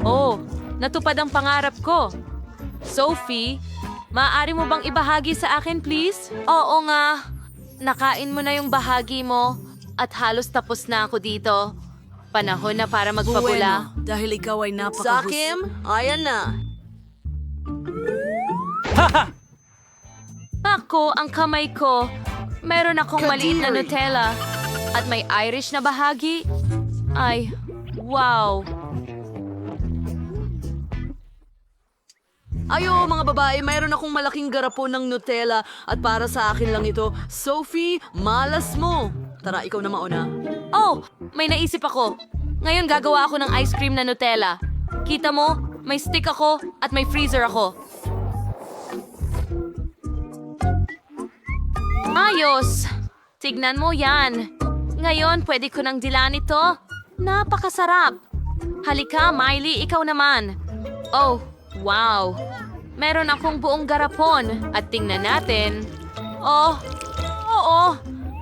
Oh, natupad ang pangarap ko. Sophie, maaari mo bang ibahagi sa akin, please? Oo nga. Nakain mo na yung bahagi mo at halos tapos na ako dito. Panahon na para magpabula.
Dahil ikaw ay napakahus... Sakim, ayan na.
Ako, ang kamay ko. Meron akong maliit na Nutella. At may Irish na bahagi. Ay, wow.
Ayo, mga babae, mayroon akong malaking garapon ng Nutella at para sa akin lang ito. Sophie, malas mo. Tara, ikaw na mauna.
Oh, may naisip ako. Ngayon gagawa ako ng ice cream na Nutella. Kita mo, may stick ako at may freezer ako. Ayos! Tignan mo yan. Ngayon, pwede ko nang dilaan ito. Napakasarap. Halika, Miley, ikaw naman. Oh, wow. Meron akong buong garapon. At tingnan natin. Oh, oo.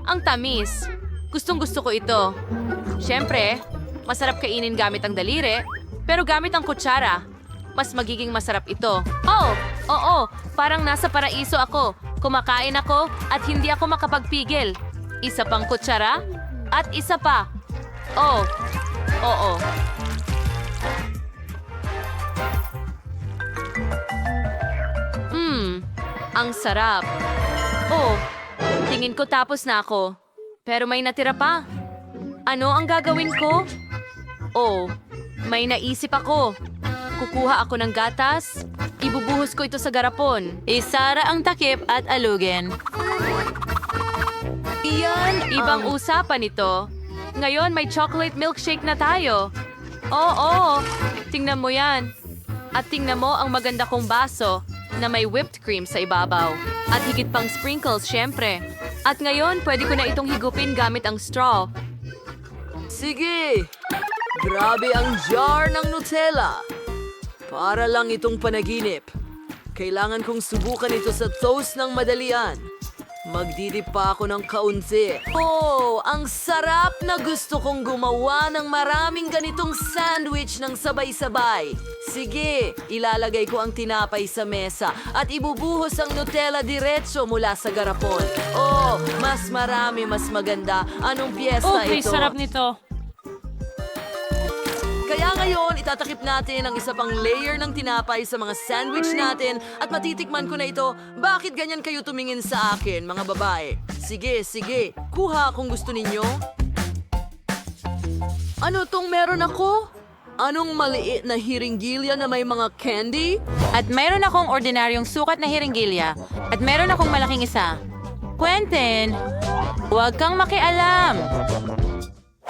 Ang tamis. Gustong-gusto ko ito. Siyempre, masarap kainin gamit ang daliri. Pero gamit ang kutsara, mas magiging masarap ito. Oh, oo. Parang nasa paraiso ako. Kumakain ako at hindi ako makapagpigil. Isa pang kutsara at isa pa. Oh, oo. Ang sarap. Oh, tingin ko tapos na ako. Pero may natira pa. Ano ang gagawin ko? Oh, may naisip ako. Kukuha ako ng gatas. Ibubuhos ko ito sa garapon. Isara ang takip at alugin. Iyan, ibang usapan ito. Ngayon may chocolate milkshake na tayo. Oo, tingnan mo yan. At tingnan mo ang maganda kong baso na may whipped cream sa ibabaw. At higit pang sprinkles, syempre. At ngayon, pwede ko na itong higupin gamit ang straw.
Sige! Grabe ang jar ng Nutella! Para lang itong panaginip. Kailangan kong subukan ito sa toast ng madalian. Magdidip pa ako ng kaunti. Oh, ang sarap na gusto kong gumawa ng maraming ganitong sandwich ng sabay-sabay. Sige, ilalagay ko ang tinapay sa mesa at ibubuhos ang Nutella diretso mula sa garapon. Oh, mas marami, mas maganda. Anong piyesta ito?
Sarap nito.
Kaya ngayon, itatakip natin ang isa pang layer ng tinapay sa mga sandwich natin at matitikman ko na ito. Bakit ganyan kayo tumingin sa akin, mga babae? Sige, sige. Kuha kung gusto ninyo. Ano tong meron ako? Anong maliit na hiringgilya na may mga candy?
At meron akong ordinaryong sukat na hiringgilya. At meron akong malaking isa. Quentin, huwag kang makialam.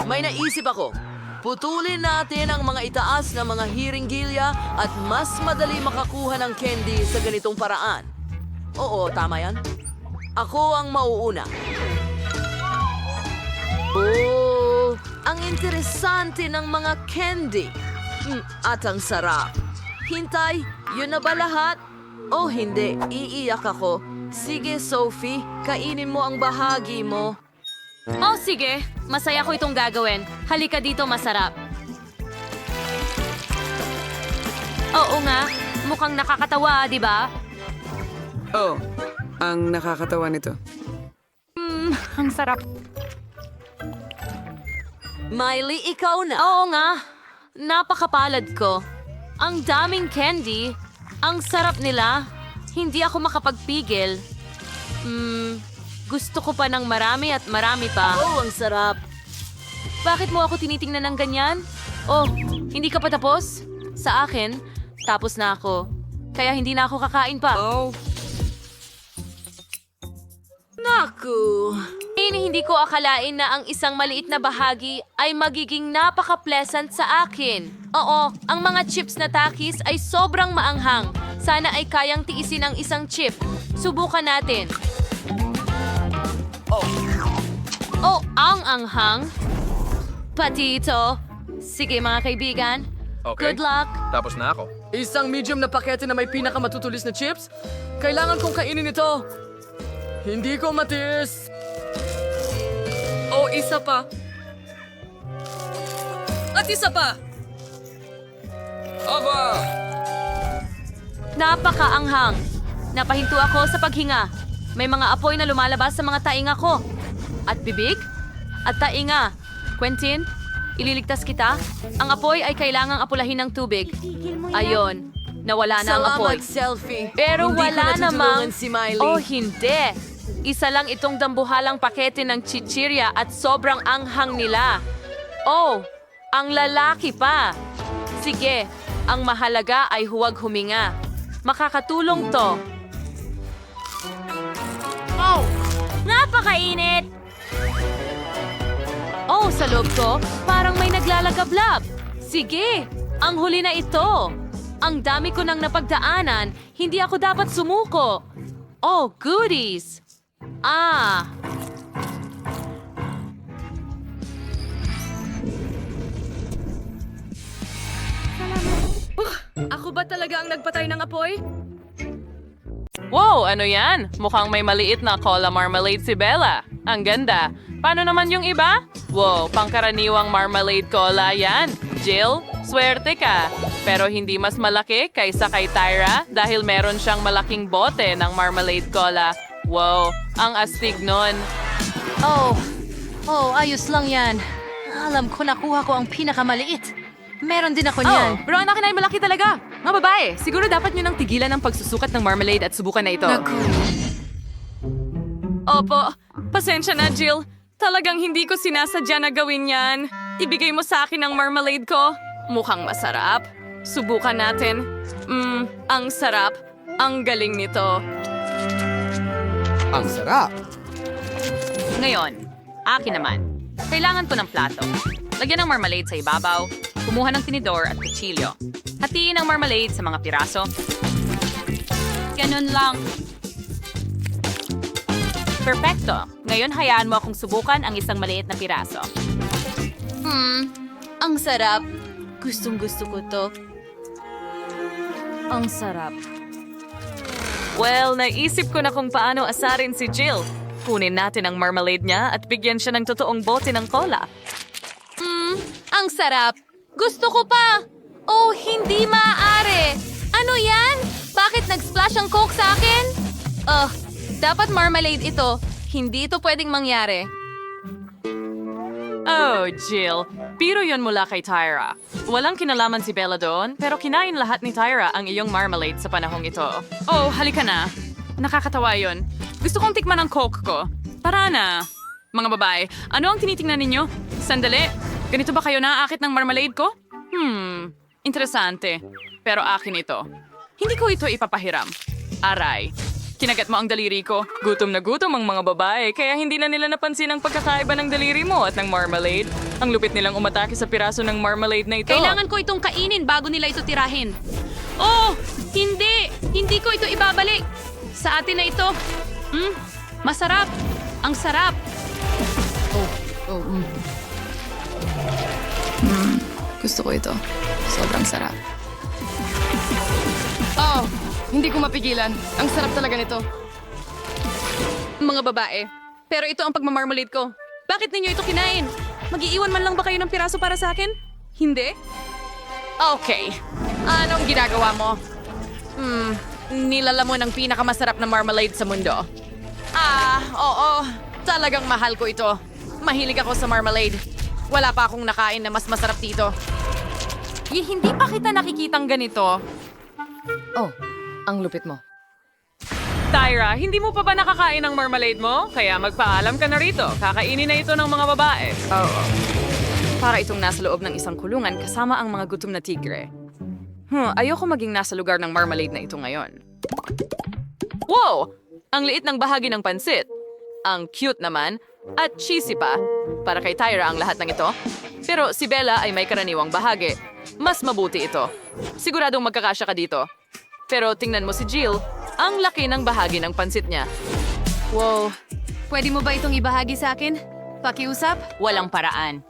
May naisip ako. Putulin natin ang mga itaas na mga hiringgilya at mas madali makakuha ng candy sa ganitong paraan. Oo, tama yan. Ako ang mauuna. Oh, ang interesante ng mga candy. At ang sarap. Hintay, yun na ba lahat? Oh, hindi. Iiyak ako. Sige, Sophie, kainin mo ang bahagi mo.
Oh, sige. Masaya ko itong gagawin. Halika dito, masarap. Oo nga. Mukhang nakakatawa, di ba?
Oh, ang nakakatawa nito.
Ang sarap.
Miley, ikaw na.
Oo nga. Napakapalad ko. Ang daming candy. Ang sarap nila. Hindi ako makapagpigil. Gusto ko pa ng marami at marami pa.
Oh, ang sarap.
Bakit mo ako tinitingnan ng ganyan? Oh, hindi ka pa tapos? Sa akin, tapos na ako. Kaya hindi na ako kakain pa. Naku! Hindi ko akalain na ang isang maliit na bahagi ay magiging napaka-pleasant sa akin. Oo, ang mga chips na takis ay sobrang maanghang. Sana ay kayang tiisin ang isang chip. Subukan natin. Oh, ang anghang. Pati ito. Sige mga kaibigan.
Okay.
Good luck.
Tapos na ako. Isang medium na pakete na may pinakamatutulis na chips? Kailangan kong kainin ito. Hindi ko matiis.
Oh, isa pa. At isa pa. Napakaanghang. Napahinto ako sa paghinga. May mga apoy na lumalabas sa mga tainga ko. At bibig? At tainga. Quentin, ililigtas kita. Ang apoy ay kailangang apulahin ng tubig. Ayon, nawala na ang apoy.
selfie.
Pero
Hindi ko
wala
natutulungan
namang...
si Miley.
Oh, hindi. Isa lang itong dambuhalang pakete ng chichirya at sobrang anghang nila. Oh, ang lalaki pa. Sige, ang mahalaga ay huwag huminga. Makakatulong to.
Oh, napakainit!
Oh, sa loob ko, parang may naglalagablab. Sige, ang huli na ito. Ang dami ko nang napagdaanan, hindi ako dapat sumuko. Oh, goodies! Ah! Ako ba talaga ang nagpatay ng apoy?
Wow, ano yan? Mukhang may maliit na cola marmalade si Bella. Ang ganda. Paano naman yung iba? Wow, pangkaraniwang marmalade cola yan. Jill, swerte ka. Pero hindi mas malaki kaysa kay Tyra dahil meron siyang malaking bote ng marmalade cola. Wow, ang astig nun.
Oh, ayos lang yan. Alam ko nakuha ko ang pinakamaliit. Meron din ako niyan.
Bro, ang akin ay malaki talaga. Mga babae, siguro dapat nyo nang tigilan ang pagsusukat ng marmalade at subukan na ito. Opo, pasensya na, Jill. Talagang hindi ko sinasadya na gawin yan. Ibigay mo sa akin ang marmalade ko. Mukhang masarap. Subukan natin. Ang sarap. Ang galing nito.
Ang sarap.
Ngayon, akin naman. Kailangan ko ng plato. Lagyan ng marmalade sa ibabaw. Kumuha ng tinidor at kutsilyo. Hatiin ang marmalade sa mga piraso.
Ganun lang.
Perfecto. Ngayon hayaan mo akong subukan ang isang maliit na piraso.
Ang sarap. Gustong-gusto ko to. Ang sarap.
Well, naisip ko na kung paano asarin si Jill. Kunin natin ang marmalade niya at bigyan siya ng totoong bote ng cola.
Ang sarap. Gusto ko pa. Oh, hindi maaari. Ano yan? Bakit nag-splash ang Coke sa akin? Dapat marmalade ito. Hindi ito pwedeng mangyari.
Oh, Jill. Biro yon mula kay Tyra. Walang kinalaman si Bella doon, pero kinain lahat ni Tyra ang iyong marmalade sa panahong ito. Oh, halika na. Nakakatawa yon. Gusto kong tikman ang Coke ko. Tara na. Mga babae, ano ang tinitingnan ninyo? Sandali. Ganito ba kayo naaakit ng marmalade ko? Interesante. Pero akin ito. Hindi ko ito ipapahiram. Aray. Kinagat mo ang daliri ko. Gutom na gutom ang mga babae, kaya hindi na nila napansin ang pagkakaiba ng daliri mo at ng marmalade. Ang lupit nilang umatake sa piraso ng marmalade na ito.
Kailangan ko itong kainin bago nila ito tirahin. Oh, hindi! Hindi ko ito ibabalik. Sa atin na ito. Masarap. Ang sarap.
Gusto ko ito. Sobrang sarap.
Oh, hindi ko mapigilan. Ang sarap talaga nito.
Mga babae, pero ito ang pagmamarmalade ko. Bakit ninyo ito kinain? Mag-iiwan man lang ba kayo ng piraso para sa akin? Hindi? Okay. Anong ginagawa mo? Nilalamon ang pinakamasarap na marmalade sa mundo. Oo. Talagang mahal ko ito. Mahilig ako sa marmalade. Wala pa akong nakain na mas masarap dito. Hindi pa kita nakikitang ganito.
Oh, ang lupit mo.
Tyra, hindi mo pa ba nakakain ng marmalade mo? Kaya magpaalam ka na rito. Kakainin na ito ng mga babae.
Oo.
Para itong nasa loob ng isang kulungan kasama ang mga gutom na tigre. Ayoko maging nasa lugar ng marmalade na ito ngayon. Wow! Ang liit ng bahagi ng pansit. Ang cute naman. At cheesy pa. Para kay Tyra ang lahat ng ito. Pero si Bella ay may karaniwang bahagi. Mas mabuti ito. Siguradong magkakasya ka dito. Pero tingnan mo si Jill. Ang laki ng bahagi ng pansit niya. Wow.
Pwede mo ba itong ibahagi sa akin? Pakiusap?
Walang paraan.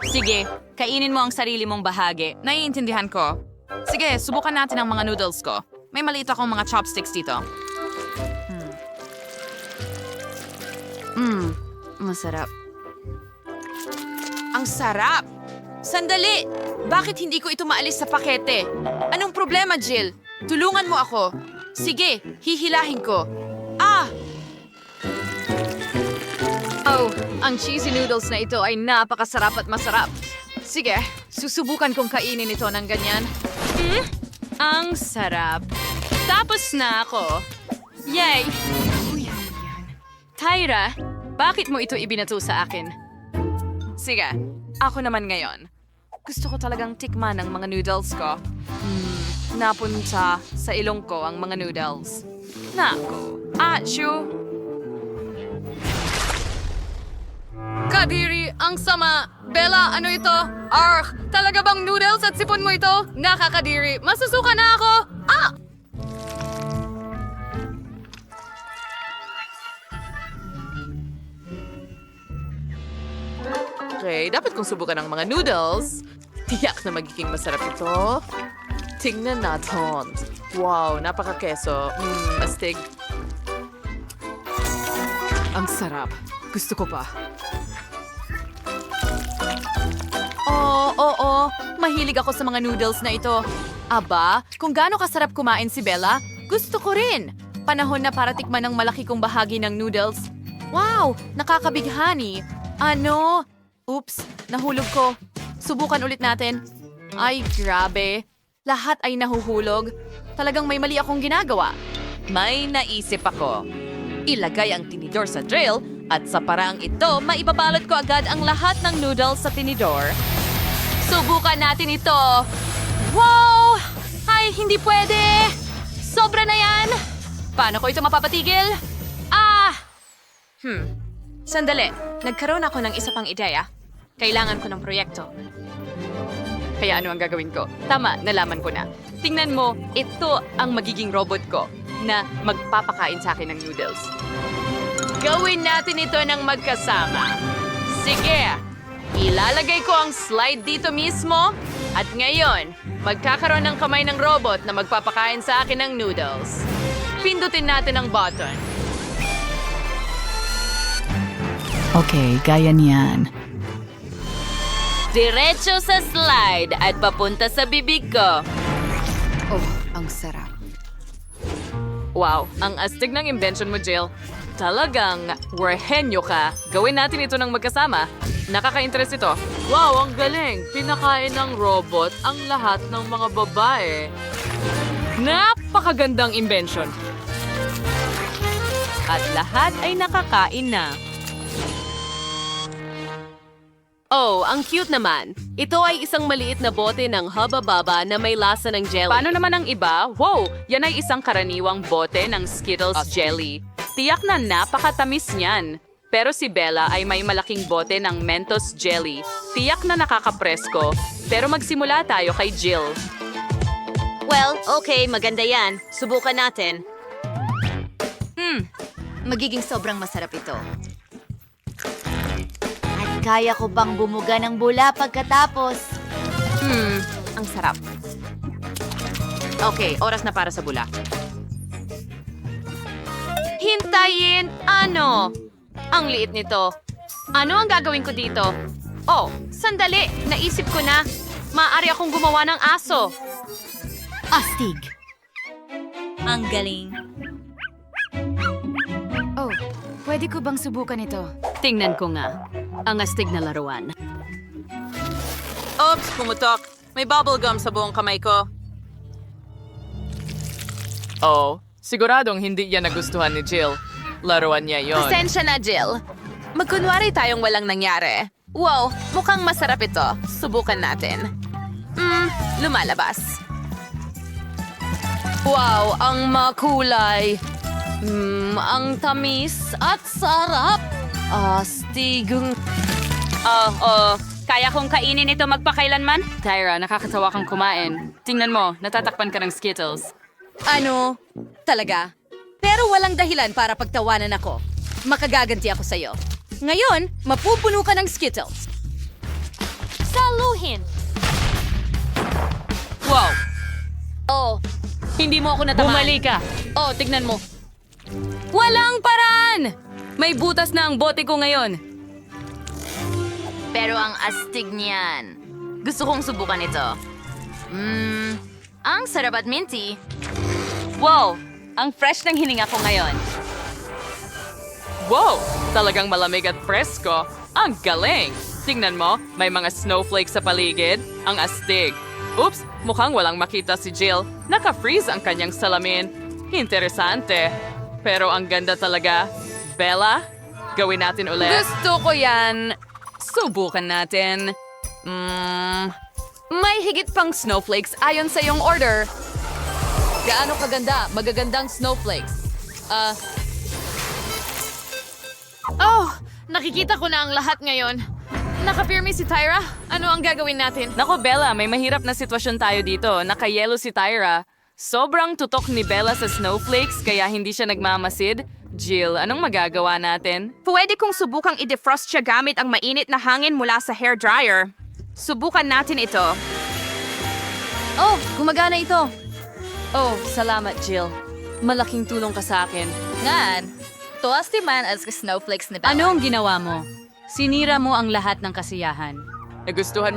Sige, kainin mo ang sarili mong bahagi. Naiintindihan ko. Sige, subukan natin ang mga noodles ko. May maliit akong mga chopsticks dito. Masarap. Ang sarap! Sandali! Bakit hindi ko ito maalis sa pakete? Anong problema, Jill? Tulungan mo ako. Sige, hihilahin ko. Oh, ang cheesy noodles na ito ay napakasarap at masarap. Sige, susubukan kong kainin ito ng ganyan. Ang sarap. Tapos na ako. Yay! Tyra, bakit mo ito ibinato sa akin? Sige, ako naman ngayon. Gusto ko talagang tikman ang mga noodles ko. Napunta sa ilong ko ang mga noodles. Nako, achoo! Kadiri, ang sama! Bella, ano ito? Talaga bang noodles at sipon mo ito? Nakakadiri, masusuka na ako! Okay, dapat kong subukan ang mga noodles. Tiyak na magiging masarap ito. Tingnan natin. Wow, napaka-keso. Astig. Ang sarap. Gusto ko pa. Oo. Mahilig ako sa mga noodles na ito. Aba, kung gaano kasarap kumain si Bella, gusto ko rin. Panahon na para tikman ang malaki kong bahagi ng noodles. Wow, nakakabighani. Ano? Oops, nahulog ko. Subukan ulit natin. Ay, grabe. Lahat ay nahuhulog. Talagang may mali akong ginagawa. May naisip ako. Ilagay ang tinidor sa drill at sa paraang ito, maibabalot ko agad ang lahat ng noodles sa tinidor. Subukan natin ito. Wow! Ay, hindi pwede! Sobra na yan! Paano ko ito mapapatigil? Sandali. Nagkaroon ako ng isa pang ideya. Kailangan ko ng proyekto. Kaya ano ang gagawin ko? Tama, nalaman ko na. Tingnan mo, ito ang magiging robot ko na magpapakain sa akin ng noodles. Gawin natin ito ng magkasama. Sige, ilalagay ko ang slide dito mismo at ngayon, magkakaroon ng kamay ng robot na magpapakain sa akin ng noodles. Pindutin natin ang button.
Okay, gaya niyan.
Diretso sa slide at papunta sa bibig ko. Oh, ang sarap. Wow, ang astig ng invention mo, Jill. Talagang werhenyo ka. Gawin natin ito ng magkasama. Nakaka-interest ito. Wow, ang galing. Pinakain ng robot ang lahat ng mga babae. Napakagandang invention. At lahat ay nakakain na.
Oh, ang cute naman. Ito ay isang maliit na bote ng Hubba Bubba na may lasa ng jelly.
Paano naman ang iba? Wow, yan ay isang karaniwang bote ng Skittles jelly. Tiyak na napakatamis niyan. Pero si Bella ay may malaking bote ng Mentos jelly. Tiyak na nakakapresko. Pero magsimula tayo kay Jill.
Well, okay, maganda yan. Subukan natin. Magiging sobrang masarap ito. At kaya ko bang bumuga ng bula pagkatapos?
Ang sarap. Okay, oras na para sa bula. Hintayin! Ano? Ang liit nito. Ano ang gagawin ko dito? Oh, sandali! Naisip ko na. Maaari akong gumawa ng aso.
Astig.
Ang galing.
Oh, pwede ko bang subukan ito? Tingnan ko nga. Ang astig na laruan.
Oops, pumutok. May bubblegum sa buong kamay ko. Oh, siguradong hindi yan nagustuhan ni Jill. Laruan niya yon.
Pasensya na, Jill. Magkunwari tayong walang nangyari. Wow, mukhang masarap ito. Subukan natin. Lumalabas. Wow, ang makulay. Ang tamis at sarap. Astig.
Kaya kong kainin ito magpakailanman? Tyra, nakakatawa kang kumain. Tingnan mo, natatakpan ka ng Skittles.
Ano? Talaga? Pero walang dahilan para pagtawanan ako. Makagaganti ako sa'yo. Ngayon, mapupuno ka ng Skittles.
Saluhin!
Wow!
Oh, hindi mo ako natamaan.
Bumali ka!
Oh, tignan mo.
Walang paraan! May butas na ang bote ko ngayon.
Pero ang astig niyan. Gusto kong subukan ito. Ang sarap at minty.
Wow! Ang fresh ng hininga ko ngayon.
Wow! Talagang malamig at presko. Ang galing! Tingnan mo, may mga snowflakes sa paligid. Ang astig. Oops, mukhang walang makita si Jill. Naka-freeze ang kanyang salamin. Interesante. Pero ang ganda talaga. Bella, gawin natin ulit.
Gusto ko yan. Subukan natin. May higit pang snowflakes ayon sa iyong order. Gaano kaganda? Magagandang snowflakes.
Nakikita ko na ang lahat ngayon.
Nakapirmi si Tyra? Ano ang gagawin natin?
Nako, Bella, may mahirap na sitwasyon tayo dito. Nakayelo si Tyra. Sobrang tutok ni Bella sa snowflakes kaya hindi siya nagmamasid. Jill, anong magagawa natin?
Pwede kong subukang i-defrost siya gamit ang mainit na hangin mula sa hairdryer. Subukan natin ito.
Oh, gumagana ito.
Oh, salamat, Jill. Malaking tulong ka sa akin.
Ngan, tuwas man as snowflakes ni Bella.
Ano ang ginawa mo? Sinira mo ang lahat ng kasiyahan.
Nagustuhan